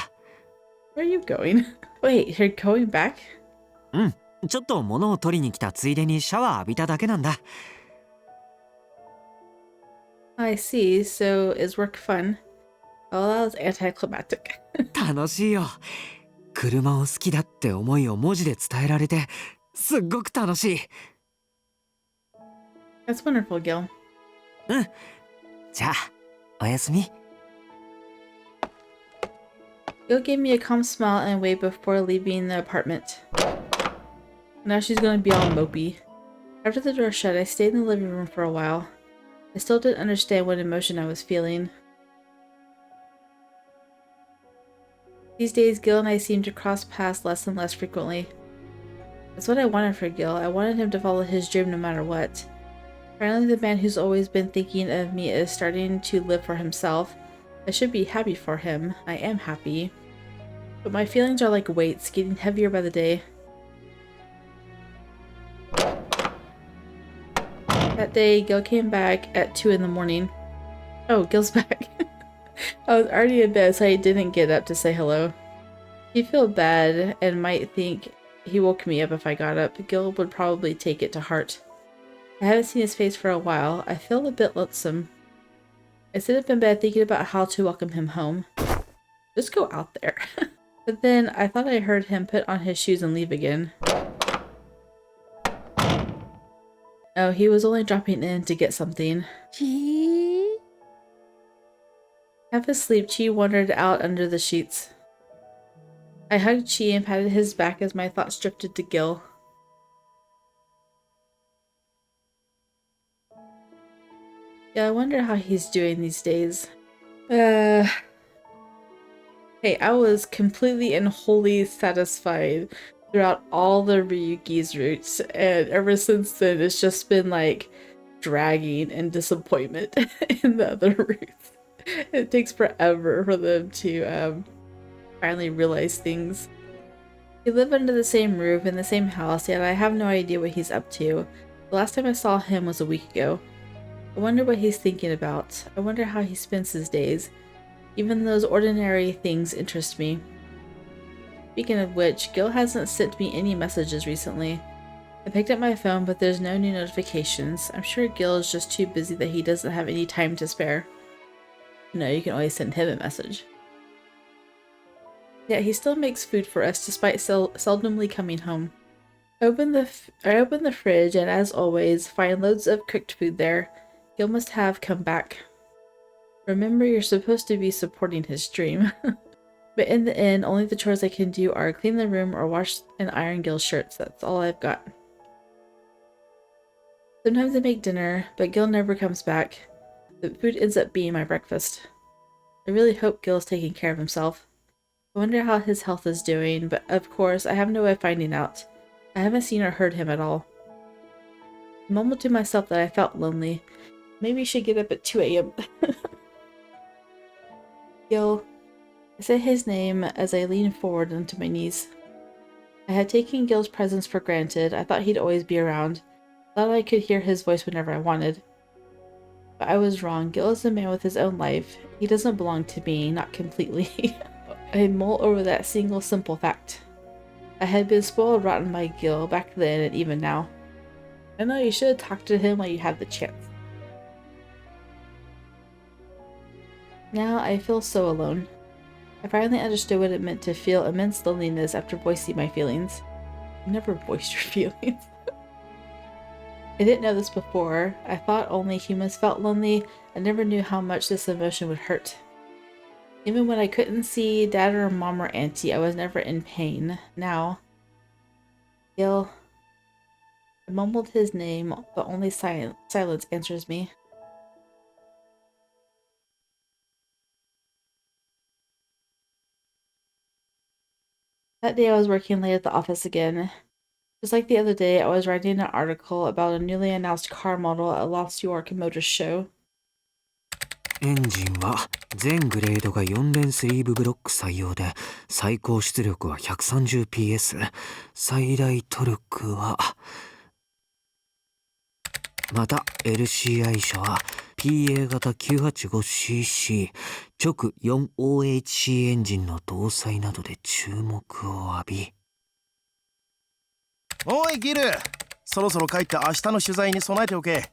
Where are you going? Wait, you're going back? うん、ちょっと物を取りに来たついでにシャワー浴びただけなんだ。I see, so is work fun? Well, that was anticlimactic. 楽しいよ。車を好きだって思いを文字で伝えられて、すっごく楽しい。That's wonderful, Gil. うん。じゃあ、おやすみ。Gil gave me a calm smile and wave before leaving the apartment. Now she's gonna be all mopey. After the door shut, I stayed in the living room for a while. I still didn't understand what emotion I was feeling. These days, Gil and I seem to cross paths less and less frequently. That's what I wanted for Gil. I wanted him to follow his dream no matter what. Finally, the man who's always been thinking of me is starting to live for himself. I should be happy for him. I am happy. But my feelings are like weights, getting heavier by the day. That day, Gil came back at 2 in the morning. Oh, Gil's back. I was already in bed, so I didn't get up to say hello. He'd feel bad and might think he woke me up if I got up. Gil would probably take it to heart. I haven't seen his face for a while. I feel a bit lonesome. I sit up in bed thinking about how to welcome him home. Just go out there. But then I thought I heard him put on his shoes and leave again. Oh, he was only dropping in to get something. Half asleep, Chi wandered out under the sheets. I hugged Chi and patted his back as my thoughts drifted to Gil. Yeah, I wonder how he's doing these days. Hey, I was completely and wholly satisfied throughout all the Ryugi's routes, and ever since then it's just been like dragging and disappointment in the other routes. It takes forever for them to finally realize things. We live under the same roof in the same house, yet I have no idea what he's up to. The last time I saw him was a week ago. I wonder what he's thinking about. I wonder how he spends his days. Even those ordinary things interest me. Speaking of which, Gil hasn't sent me any messages recently. I picked up my phone, but there's no new notifications. I'm sure Gil is just too busy that he doesn't have any time to spare. No, you can always send him a message. Yeah, he still makes food for us despite seldomly coming home. I open the fridge and, as always, find loads of cooked food there. Gil must have come back. Remember, you're supposed to be supporting his dream. But in the end, only the chores I can do are clean the room or wash and iron Gil's shirts. That's all I've got. Sometimes I make dinner, but Gil never comes back. The food ends up being my breakfast. I really hope Gil's taking care of himself. I wonder how his health is doing, but of course I have no way of finding out. I haven't seen or heard him at all. I mumbled to myself that I felt lonely. Maybe I should get up at 2 a.m. Gil. I said his name as I leaned forward onto my knees. I had taken Gil's presence for granted. I thought he'd always be around. Thought I could hear his voice whenever I wanted. But I was wrong. Gil is a man with his own life. He doesn't belong to me, not completely. I mull over that single simple fact. I had been spoiled rotten by Gil back then and even now. I know you should have talked to him while you had the chance. Now I feel so alone. I finally understood what it meant to feel immense loneliness after voicing my feelings. You never voiced your feelings. I didn't know this before. I thought only humans felt lonely. I never knew how much this emotion would hurt. Even when I couldn't see Dad or Mom or Auntie, I was never in pain. Now, Gil. I mumbled his name, but only silence answers me. That day I was working late at the office again. Just like the other day, I was writing an article about a newly announced car model at Lost York Motor Show. エンジンは全グレードが4連スリーブブロック採用で最高出力は 130PS 最大トルクはまた LCI 車は PA 型 985cc 直 4OHC エンジンの搭載などで注目を浴びおいギル、そろそろ帰って明日の取材に備えておけ。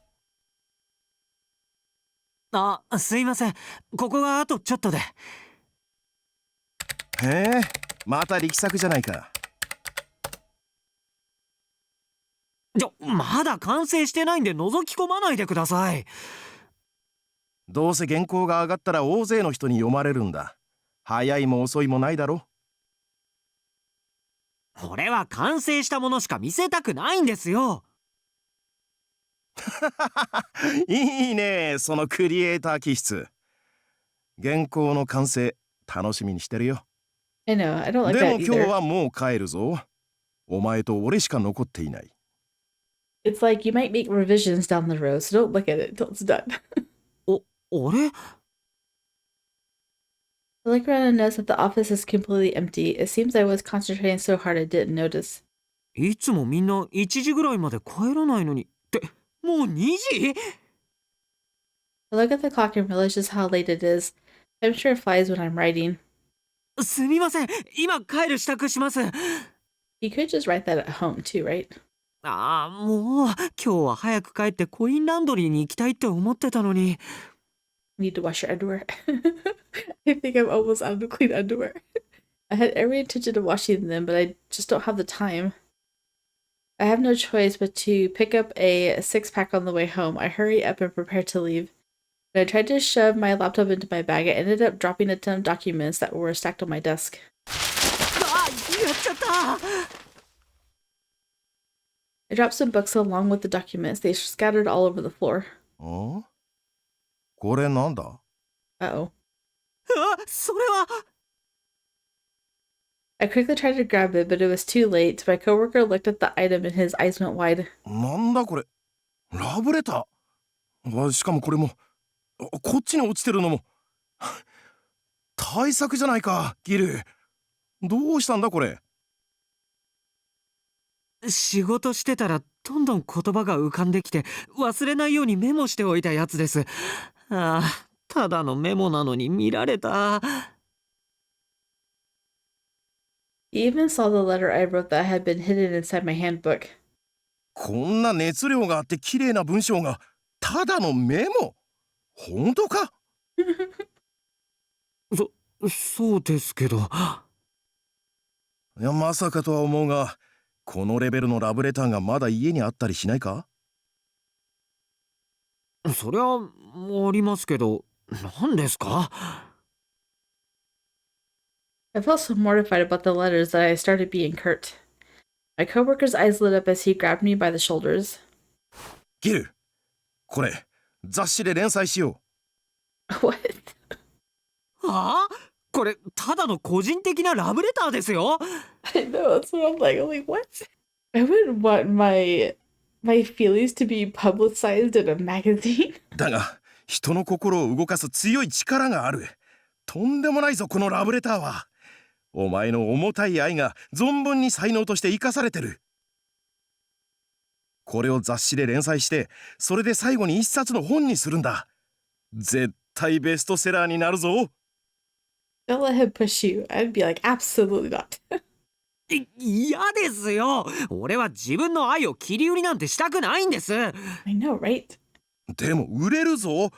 あ、すいません。ここがあとちょっとで。へえ、また力作じゃないか。まだ完成してないんで覗き込まないでください。どうせ原稿が上がったら大勢の人に読まれるんだ。早いも遅いもないだろ。俺は完成したものしか見せたくないんですよ。いいね、そのクリエイター気質。原稿の完成楽しみにしてるよ。I know, I don't like で that も either. 今日はもう帰るぞ。お前と俺しか残っていない。It's like you might make revisions down the road, so don't look at it until it's done. 俺 I look around and notice that the office is completely empty. It seems I was concentrating so hard I didn't notice. いつもみんな1時ぐらいまで帰らないのに。ってもう2時 I look at the clock and realize just how late it is. I'm sure it flies when I'm writing. すみません。今帰る支度します。You could just write that at home too, right? ああ、もう今日は早く帰ってコインランドリーに行きたいって思ってたのに。Need to wash your underwear. I think I'm almost out of clean underwear. I had every intention of washing them, but I just don't have the time. I have no choice but to pick up a 6-pack on the way home. I hurry up and prepare to leave. When I tried to shove my laptop into my bag, I ended up dropping a ton of documents that were stacked on my desk. あ、やっちゃった。 I dropped some books along with the documents. They scattered all over the floor. ん？これなんだ？ Uh-oh. あ、それは。 I quickly tried to grab it, but it was too late. My coworker looked at the item and his eyes went wide. なんだこれ？ラブレター？しかもこれもこっちに落ちてるのも大作じゃないか、ギル。どうしたんだこれ？仕事してたらどんどん言葉が浮かんできて忘れないようにメモしておいたやつです。ああ、ただのメモなのに見られた。 He even saw the letter I wrote that had been hidden inside my handbook. こんな熱量があって綺麗な文章がただのメモ？本当か？そうですけど。いや、まさかとは思うが、このレベルのラブレターがまだ家にあったりしないか？そりゃありますけど、何ですか？ I felt so mortified about the letters that I started being curt. My coworker's eyes lit up as he grabbed me by the shoulders. ギル、これ雑誌で連載しよ What? はあ？これただの個人的なラブレターですよ。 I know, that's what I'm like. I'm like, what? I wouldn't want my feelings to be publicized in a magazine. う。だが、人の心を動かす強い力がある。とんでもないぞ、このラブレターは。お前の重たい愛が存分に才能として生かされてる。これを雑誌で連載して、それで最後に一冊の本にするんだ。絶対ベストセラーになるぞ。Don't let him push you. I'd be like, absolutely not. 嫌ですよ。俺は自分の愛を切り売りなんてしたくないんです。 I know, right? でも売れるぞ。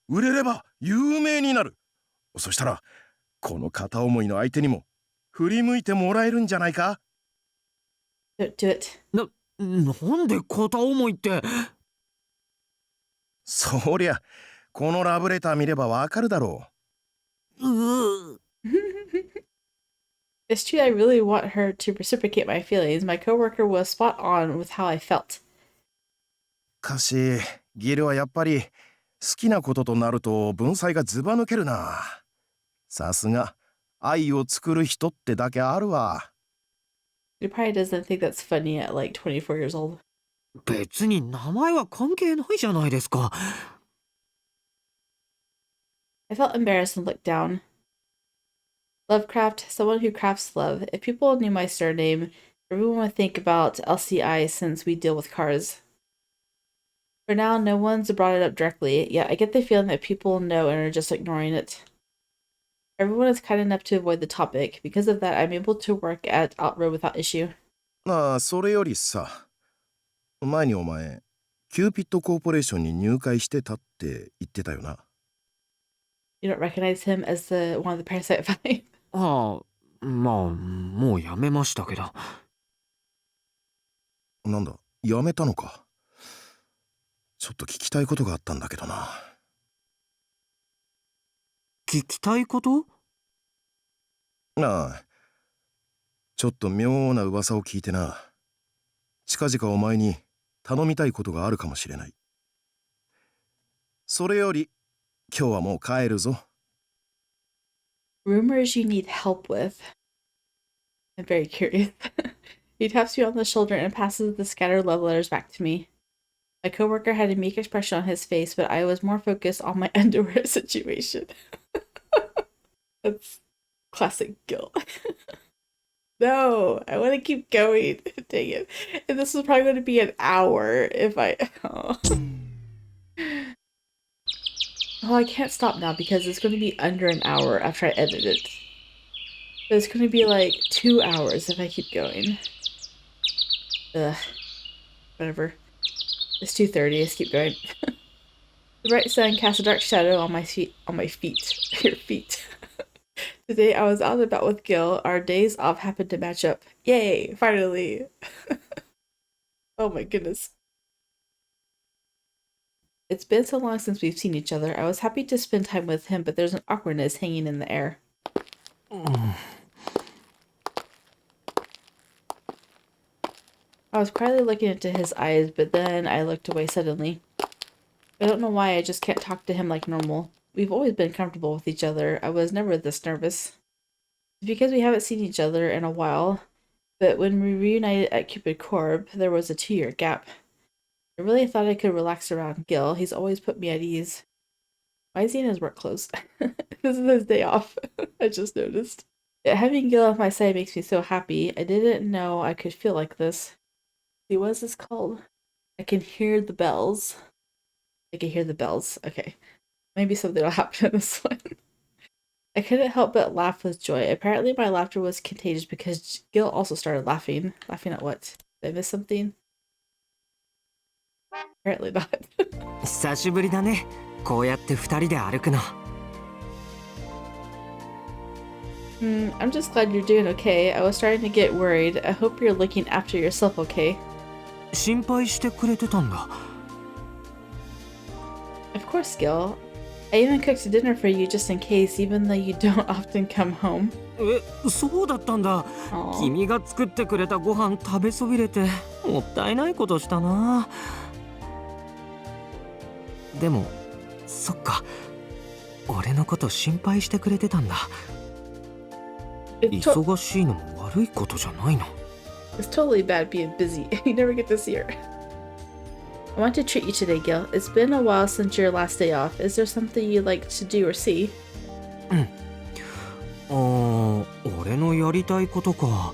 売れれば有名になる。そしたら、この片思いの相手にも振り向いてもらえるんじゃないか？ Don't do it. なんで片思いって。そりゃ、このラブレター見ればわかるだろう。It's true, I really want her to reciprocate my feelings. My coworker was spot on with how I felt. かし、ギルはやっぱり好きなこととなると文才がずば抜けるな。さすが、愛を作る人ってだけあるわ。He probably doesn't think that's funny at like 24 years old. 別に名前は関係ないじゃないですか。 I felt embarrassed and looked down. Lovecraft, someone who crafts love. If people knew my surname, everyone would think about LCI since we deal with cars. For now, no one's brought it up directly, yet I get the feeling that people know and are just ignoring it. Everyone is kind enough to avoid the topic. Because of that, I'm able to work at Outroad without issue. ああ、それよりさ、前にお前、キューピッドコーポレーションに入会してたって言ってたよな。You don't recognize him as the one of the Parasite Five? ああ、まあもうやめましたけど。なんだ、やめたのか。ちょっと聞きたいことがあったんだけどな。聞きたいこと？ああ、ちょっと妙な噂を聞いてな。近々お前に頼みたいことがあるかもしれない。それより、今日はもう帰るぞ。Rumors you need help with. I'm very curious. He taps you on the shoulder and passes the scattered love letters back to me. My coworker had a meek expression on his face, but I was more focused on my underwear situation. That's classic Gil. No, I want to keep going. Dang it. And this is probably going to be an hour if I... Oh. Oh, I can't stop now because it's going to be under an hour after I edit it. But it's going to be like 2 hours if I keep going. Ugh. Whatever. It's 2:30. Let's keep going. The bright sun cast a dark shadow on my feet. On my feet. Your feet. Today I was out and about with Gil. Our days off happened to match up. Yay! Finally! Oh my goodness. It's been so long since we've seen each other. I was happy to spend time with him, but there's an awkwardness hanging in the air. I was quietly looking into his eyes, but then I looked away suddenly. I don't know why, I just can't talk to him like normal. We've always been comfortable with each other. I was never this nervous. It's because we haven't seen each other in a while, but when we reunited at Cupid Corp, there was a 2-year gap. I really thought I could relax around Gil. He's always put me at ease. Why is he in his work clothes? This is his day off. I just noticed. Having Gil on my side makes me so happy. I didn't know I could feel like this. See, what is this called? I can hear the bells. I can hear the bells. Okay. Maybe something will happen in this one. I couldn't help but laugh with joy. Apparently my laughter was contagious because Gil also started laughing. Laughing at what? Did I miss something? Apparently not. 久しぶりだね。こうやって二人で歩くの。I'm just glad you're doing okay. I was starting to get worried. I hope you're looking after yourself okay. 心配してくれてたんだ。Of course, Gil. I even cooked dinner for you just in case, even though you don't often come home. そうだったんだ。君が作ってくれたご飯食べそびれてもったいないことしたな。でも、そっか。俺のこと心配してくれてたんだ。忙しいのも悪いことじゃないの。It's totally bad being busy. You never get to see her. I want to treat you today, Gil. It's been a while since your last day off. Is there something you'd like to do or see? 俺のやりたいことか。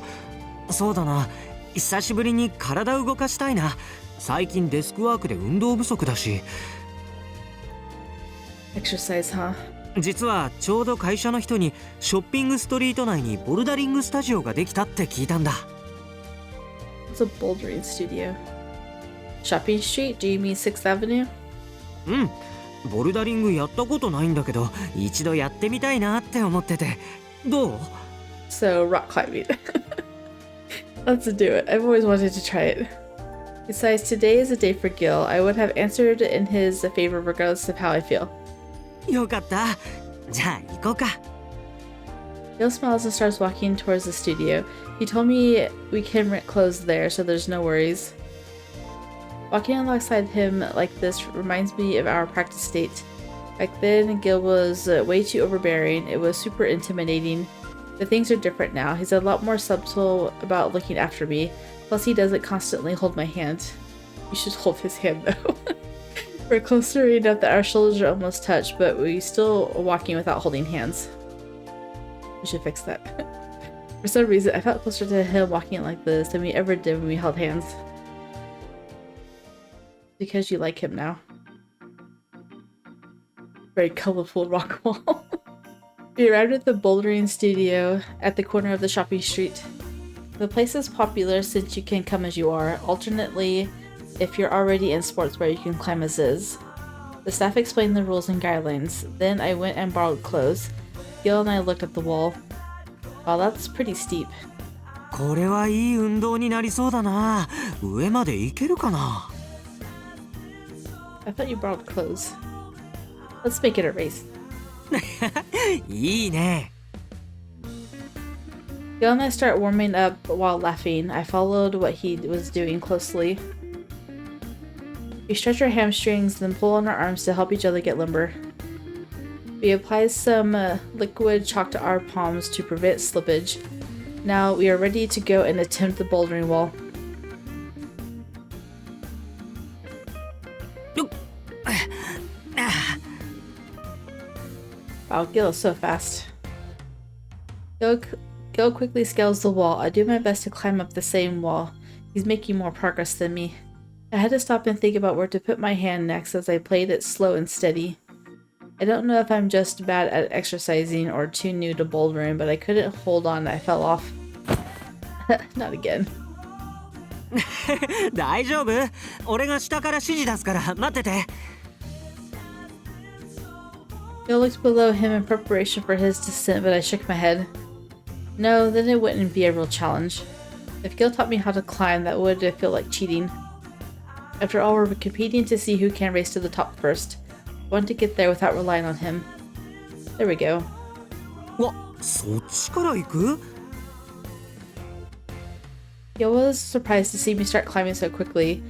そうだな。久しぶりに体動かしたいな。最近デスクワークで運動不足だし。Exercise, huh? 実はちょうど会社の人にショッピングストリート内にボルダリングスタジオができたって聞いたんだ。It's a bouldering studio. Shopping Street? Do you mean 6th Avenue? ボルダリングやったことないんだけど、一度やってみたいなって思ってて。どう？ So, rock climbing. Let's do it. I've always wanted to try it. Besides, today is a day for Gil. I would have answered in his favor regardless of how I feel. よかった。じゃあ行こうか。Gil smiles and starts walking towards the studio. He told me we can rent clothes there, so there's no worries. Walking alongside him like this reminds me of our practice date. Back then, Gil was way too overbearing. It was super intimidating. But things are different now. He's a lot more subtle about looking after me. Plus, he doesn't constantly hold my hand. You should hold his hand, though. We're closer enough that our shoulders are almost touched, but we still are walking without holding hands. We should fix that. For some reason, I felt closer to him walking like this than we ever did when we held hands. Because you like him now. Very colorful rock wall. We arrived at the bouldering studio at the corner of the shopping street. The place is popular since you can come as you are. Alternately, if you're already in sportswear, you can climb as is. The staff explained the rules and guidelines. Then I went and borrowed clothes. Gil and I looked at the wall. Wow, that's pretty steep. これはいい運動になりそうだな。上まで行けるかな。I thought you borrowed clothes. Let's make it a race. いいね。Gil and I start warming up while laughing. I followed what he was doing closely. We stretch our hamstrings, then pull on our arms to help each other get limber. We apply some liquid chalk to our palms to prevent slippage. Now we are ready to go and attempt the bouldering wall. Wow, Gil is so fast. Gil quickly scales the wall. I do my best to climb up the same wall. He's making more progress than me. I had to stop and think about where to put my hand next as I played it slow and steady. I don't know if I'm just bad at exercising or too new to bouldering, but I couldn't hold on. I fell off. Not again. 大丈夫？俺が下から指示出すから待ってて。Gil looked below him in preparation for his descent, but I shook my head. No, then it wouldn't be a real challenge. If Gil taught me how to climb, that would feel like cheating. After all, we're competing to see who can race to the top first. I want to get there without relying on him. There we go. わ、そっちから行く? Gil was surprised to see me start climbing so quickly,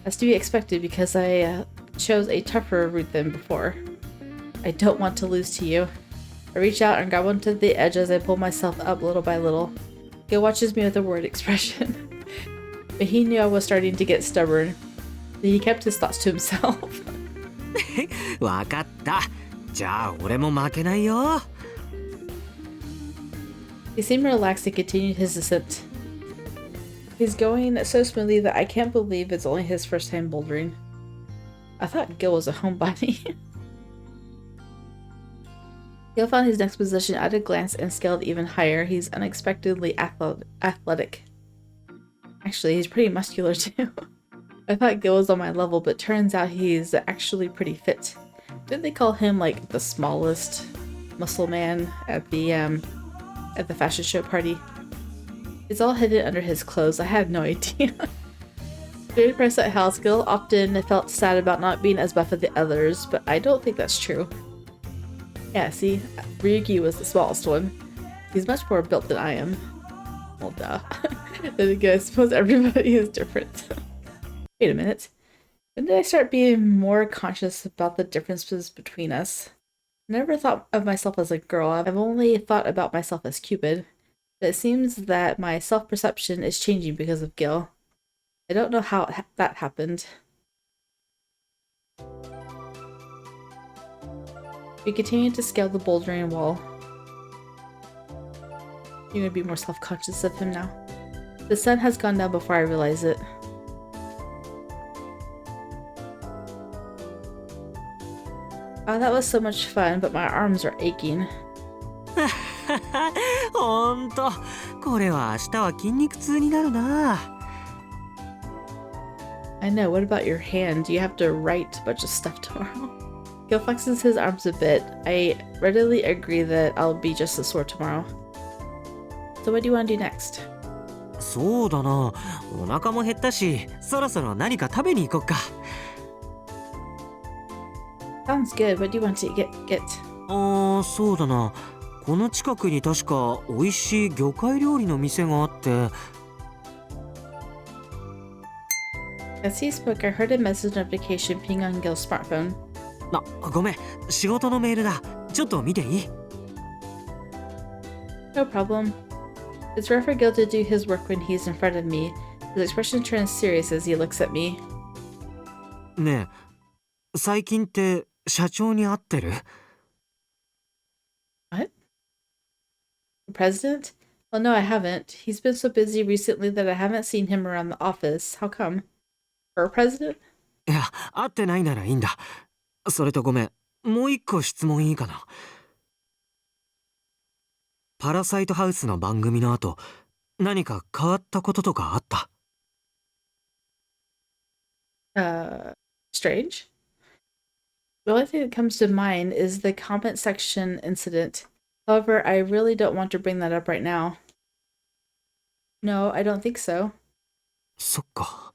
as to be expected because I chose a tougher route than before. I don't want to lose to you. I reach out and grab onto the edge as I pull myself up little by little. Gil watches me with a worried expression. But he knew I was starting to get stubborn. He kept his thoughts to himself. わかった。じゃあ俺も負けないよ。He seemed relaxed and continued his descent. He's going so smoothly that I can't believe it's only his first time bouldering. I thought Gil was a homebody. Gil found his next position at a glance and scaled even higher. He's unexpectedly athletic. Actually, he's pretty muscular too. I thought Gil was on my level, but turns out he's actually pretty fit. Didn't they call him like the smallest muscle man at the fashion show party? It's all hidden under his clothes. I had no idea. During Parasite House, Gil often felt sad about not being as buff as the others, but I don't think that's true. Yeah, see, Ryuki was the smallest one. He's much more built than I am. Well, duh. Then again, I suppose everybody is different. Wait a minute. When did I start being more conscious about the differences between us? I never thought of myself as a girl. I've only thought about myself as Cupid. But it seems that my self-perception is changing because of Gil. I don't know how that happened. We continue to scale the bouldering wall. You're gonna be more self-conscious of him now. The sun has gone down before I realize it. Oh, that was so much fun, but my arms are aching. ほんと、これは明日は筋肉痛になるな。I know, what about your hand? You have to write a bunch of stuff tomorrow. Gil flexes his arms a bit. I readily agree that I'll be just as sore tomorrow. So what do you want to do next? そうだな、お腹も減ったし、そろそろ何か食べに行こっか。Sounds good. What do you want to get? ああ、そうだな。この近くに確か美味しい魚介料理の店があって。As he spoke, I heard a message notification ping on Gil's smartphone. あ、ごめん、仕事のメールだ。ちょっと見ていい？ No problem. It's rare for Gil to do his work when he's in front of me. His expression turns serious as he looks at me. ねえ、最近って社長に会ってる？ What? The president? Well, no, I haven't. He's been so busy recently that I haven't seen him around the office. How come? Her president? いや、会ってないならいいんだ。それとごめん、もう一個質問いいかな。パラサイトハウスの番組の後、何か変わったこととかあった？ Strange? The only thing that comes to mind is the comment section incident. However, I really don't want to bring that up right now. No, I don't think so. そっか。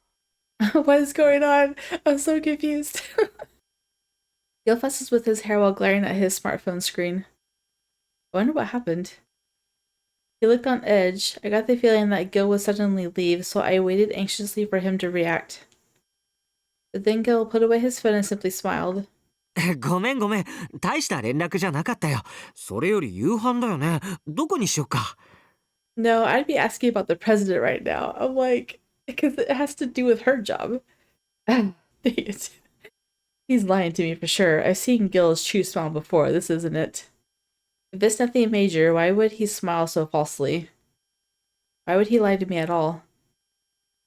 What is going on? I'm so confused. Gil fusses with his hair while glaring at his smartphone screen. I wonder what happened. He looked on edge. I got the feeling that Gil would suddenly leave, so I waited anxiously for him to react. But then Gil put away his phone and simply smiled. ごめんごめん、大した連絡じゃなかったよ。それより夕飯だよね。どこにしよっか。No, I'd be asking about the president right now. I'm like, because it has to do with her job. Dang it. He's lying to me for sure. I've seen Gil's true smile before. This isn't it. If it's nothing major, why would he smile so falsely? Why would he lie to me at all?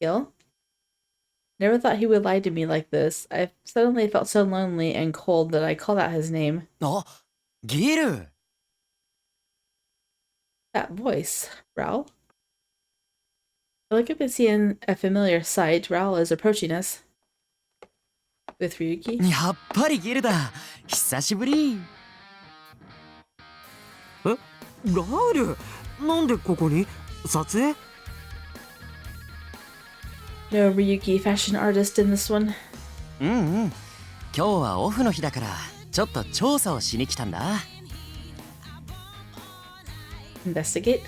Gil? Never thought he would lie to me like this. I suddenly felt so lonely and cold that I called out his name. あ、ギル。That voice. Raul? I look up and see a familiar sight. Raul is approaching us. With Ryuki. やっぱりギルだ。久しぶり。ラウル、なんでここに？撮影？ No Ryuki fashion artist in this one. うんうん。今日はオフの日だからちょっと調査をしに来たんだ。Investigate?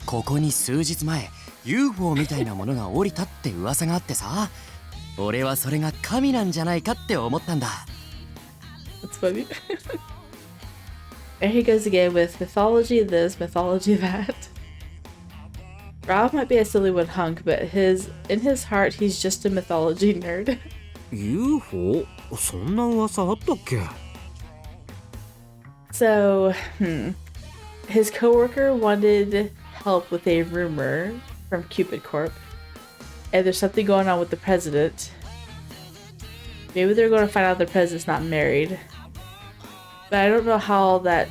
ここに数日前 UFO みたいなものが降りたって噂があってさ、俺はそれが神なんじゃないかって思ったんだ。 That's funny. There he goes again with mythology this, mythology that. Rob might be a silly one hunk, but in his heart, he's just a mythology nerd. UFO？ そんな噂あったっけ？ So, his coworker wanted help with a rumor from Cupid Corp, and there's something going on with the president. Maybe they're going to find out the president's not married, but I don't know I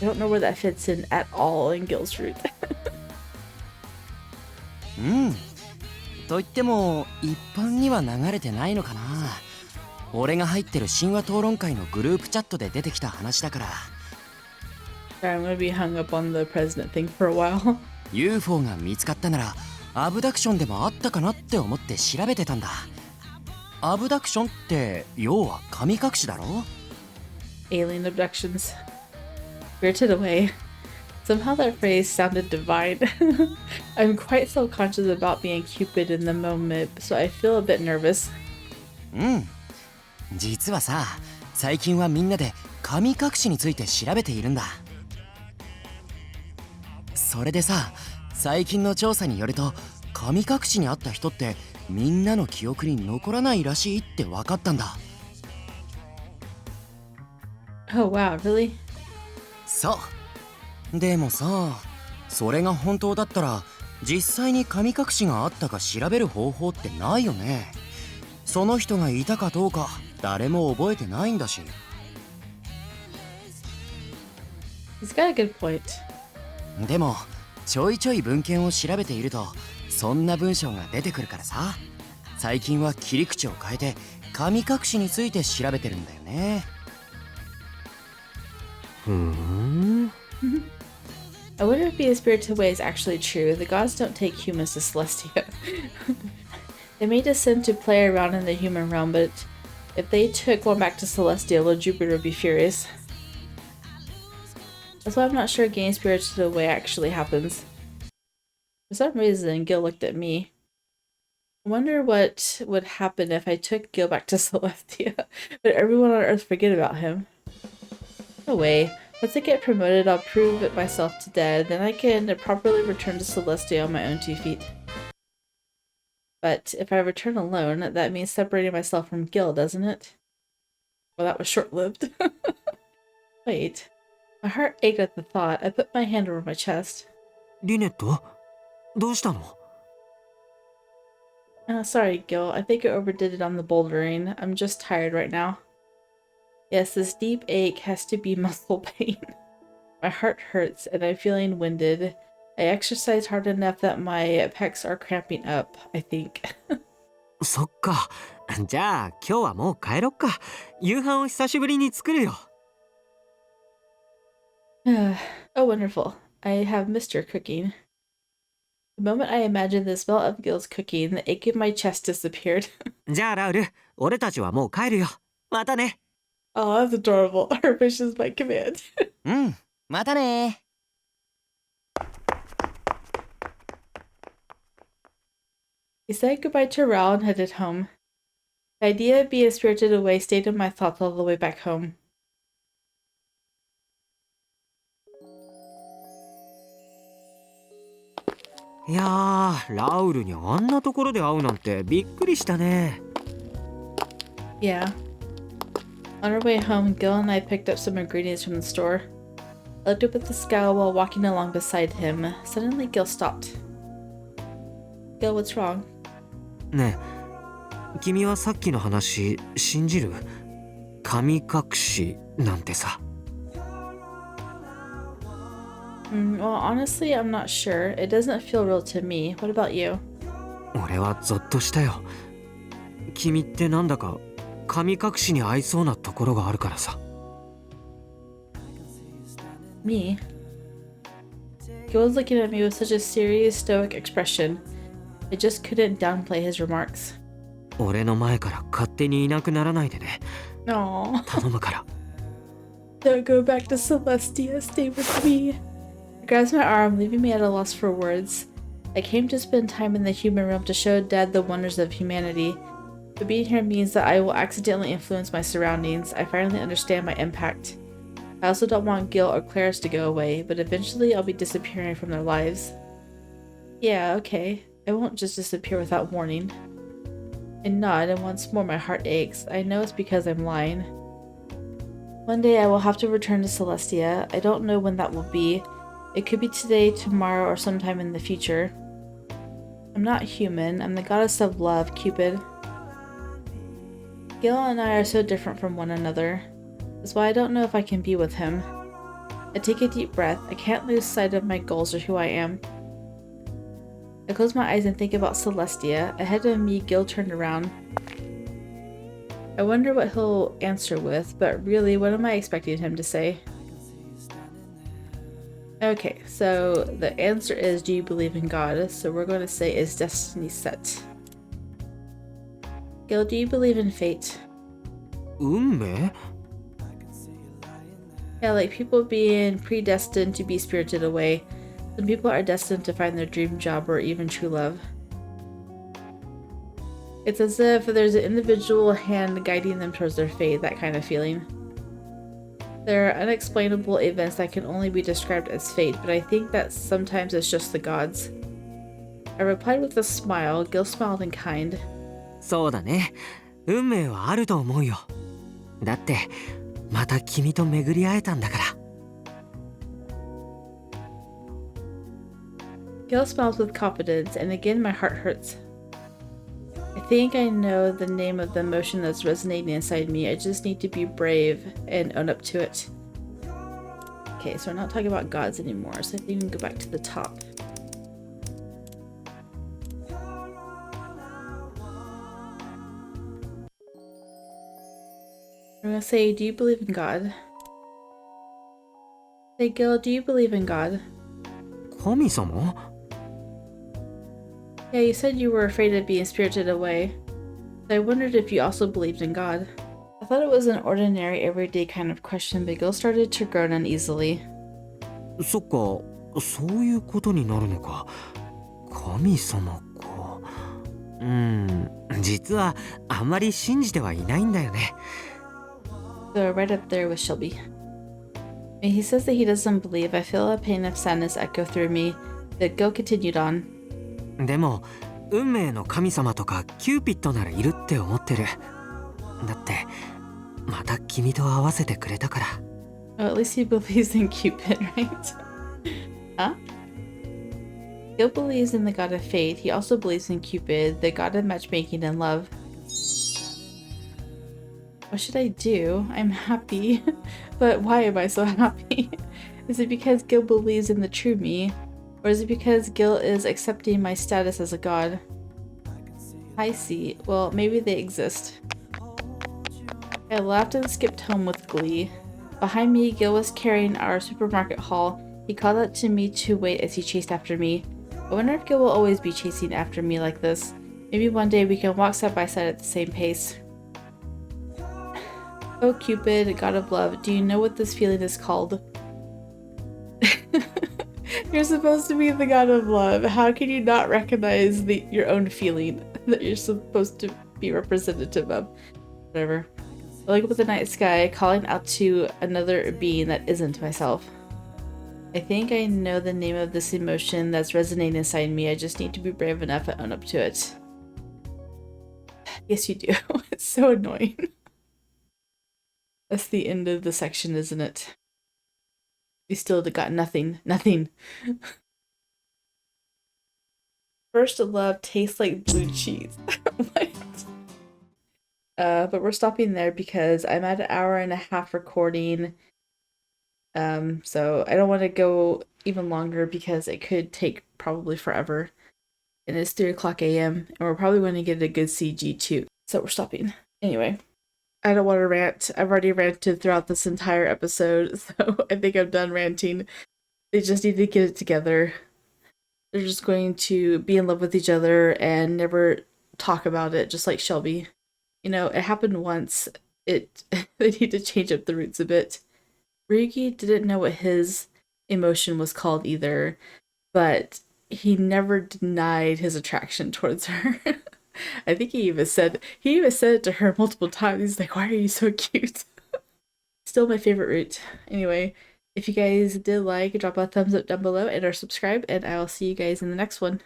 don't know where that fits in at all in Gil's route. うん。と言っても一般には流れてないのかな。俺が入ってる神話討論会のグループチャットで出てきた話だから。I'm gonna be hung up on the president thing for a while. UFO が見つかったならアブダクションでもあったかなって思って調べてたんだ。アブダクションって要は神隠しだろ？ Alien abductions. Spirited away. Somehow that phrase sounded divine. I'm quite self-conscious about being Cupid in the moment, so I feel a bit nervous. うん。実はさ、最近はみんなで神隠しについて調べているんだ。それでさ、最近の調査によると神隠しにあった人ってみんなの記憶に残らないらしいって分かったんだ。 Oh wow, really? そう。でもさ、それが本当だったら実際に神隠しがあったか調べる方法ってないよね。その人がいたかどうか誰も覚えてないんだし。 He's got a good point. でもちょいちょい文献を調べているとそんな文章が出てくるからさ、最近は切り口を変えて神隠しについて調べてるんだよね。I wonder if being spirited away is actually true. The gods don't take humans to Celestia. They may descend to play around in the human realm, but if they took one back to Celestia, Lord Jupiter would be furious. That's why I'm not sure getting spirited away actually happens. For some reason, Gil looked at me. I wonder what would happen if I took Gil back to Celestia, but everyone on Earth forget about him. No way. Once I get promoted, I'll prove it myself to Dad, then I can properly return to Celestia on my own 2 feet. But if I return alone, that means separating myself from Gil, doesn't it? Well, that was short-lived. Wait. My heart ached at the thought. I put my hand over my chest. リネット？どうしたの？ Sorry, Gil. I think I overdid it on the bouldering. I'm just tired right now. Yes, this deep ache has to be muscle pain. My heart hurts and I'm feeling winded. I exercised hard enough that my pecs are cramping up, I think. そっか。じゃあ今日はもう帰ろっか。夕飯を久しぶりに作るよ。Oh, wonderful. I have Mr. cooking. The moment I imagined the smell of Gil's cooking, the ache in my chest disappeared. じゃあラウル、俺たちはもう帰るよ。またね。Oh, that's adorable. Her wish is my command. うん、またね。 He said goodbye to Raoul and headed home. The idea of being spirited away stayed in my thoughts all the way back home. いやー、ラウルにあんなところで会うなんてびっくりしたね。Yeah. On our way home, Gil and I picked up some ingredients from the store. I looked up at the sky while walking along beside him. Suddenly, Gil stopped. Gil, what's wrong? ねえ、君はさっきの話信じる？神隠しなんてさ。Well, honestly, I'm not sure. It doesn't feel real to me. What about you? 俺はゾッとしたよ。君ってなんだか神隠しに合いそうなところがあるからさ。Me? Gil was looking at me with such a serious, stoic expression. I just couldn't downplay his remarks. 俺の前から勝手にいなくならないでね。 Aww. 頼むから。 Don't go back to Celestia, stay with me. He grabs my arm, leaving me at a loss for words. I came to spend time in the human realm to show Dad the wonders of humanity. But being here means that I will accidentally influence my surroundings. I finally understand my impact. I also don't want Gil or Claris to go away, but eventually I'll be disappearing from their lives. Yeah, okay. I won't just disappear without warning. I nod, and once more my heart aches. I know it's because I'm lying. One day I will have to return to Celestia. I don't know when that will be. It could be today, tomorrow, or sometime in the future. I'm not human. I'm the goddess of love, Cupid. Gil and I are so different from one another. That's why I don't know if I can be with him. I take a deep breath. I can't lose sight of my goals or who I am. I close my eyes and think about Celestia. Ahead of me, Gil turned around. I wonder what he'll answer with, but really, what am I expecting him to say? Okay, so the answer is, do you believe in God? So we're going to say, is destiny set? Gil, do you believe in fate? 運命? Yeah, like people being predestined to be spirited away. Some people are destined to find their dream job or even true love. It's as if there's an individual hand guiding them towards their fate, that kind of feeling. There are unexplainable events that can only be described as fate, but I think that sometimes it's just the gods. I replied with a smile. Gil smiled in kind. そうだね。運命はあると思うよ。だって、また君と巡り会えたんだから。Gil smiles with confidence, and again my heart hurts. I think I know the name of the emotion that's resonating inside me. I just need to be brave and own up to it. Okay, so we're not talking about gods anymore, so I think we can go back to the top. I'm gonna say, do you believe in God? Say, Gil, do you believe in God? 神様? Yeah, you said you were afraid of being spirited away. I wondered if you also believed in God. I thought it was an ordinary, everyday kind of question, but Gil started to groan uneasily. そっか、そういうことになるのか。神様か。実はあまり信じてはいないんだよね。So right up there with Shelby. When he says that he doesn't believe, I feel a pain of sadness echo through me. But Gil continued on. でも、運命の神様とかキューピッドならいるって思ってる。だって、また君と会わせてくれたから。Oh, at least he believes in Cupid, right? Huh? Gil believes in the god of fate. He also believes in Cupid, the god of matchmaking and love. What should I do? I'm happy. But why am I so happy? Is it because Gil believes in the true me? Or is it because Gil is accepting my status as a god? I see. Well, maybe they exist. I laughed and skipped home with glee. Behind me, Gil was carrying our supermarket haul. He called out to me to wait as he chased after me. I wonder if Gil will always be chasing after me like this. Maybe one day we can walk side by side at the same pace. Oh Cupid, god of love, do you know what this feeling is called? You're supposed to be the god of love. How can you not recognize your own feeling that you're supposed to be representative of? Whatever. I look up at the night sky, calling out to another being that isn't myself. I think I know the name of this emotion that's resonating inside me. I just need to be brave enough to own up to it. Yes, you do. It's so annoying. That's the end of the section, isn't it? We still got nothing. Nothing. First love tastes like blue cheese. What? But we're stopping there because I'm at an hour and a half recording. So I don't want to go even longer because it could take probably forever. And it's 3 o'clock a.m. and we're probably going to get a good CG too. So we're stopping. Anyway. I don't want to rant. I've already ranted throughout this entire episode, so I think I'm done ranting. They just need to get it together. They're just going to be in love with each other and never talk about it, just like Shelby. You know, it happened once. It they need to change up the roots a bit. Ryuki didn't know what his emotion was called either, but he never denied his attraction towards her. I think he even said it to her multiple times. He's like, "Why are you so cute?" Still my favorite route. Anyway, if you guys did like, drop a thumbs up down below and or subscribe, and I will see you guys in the next one.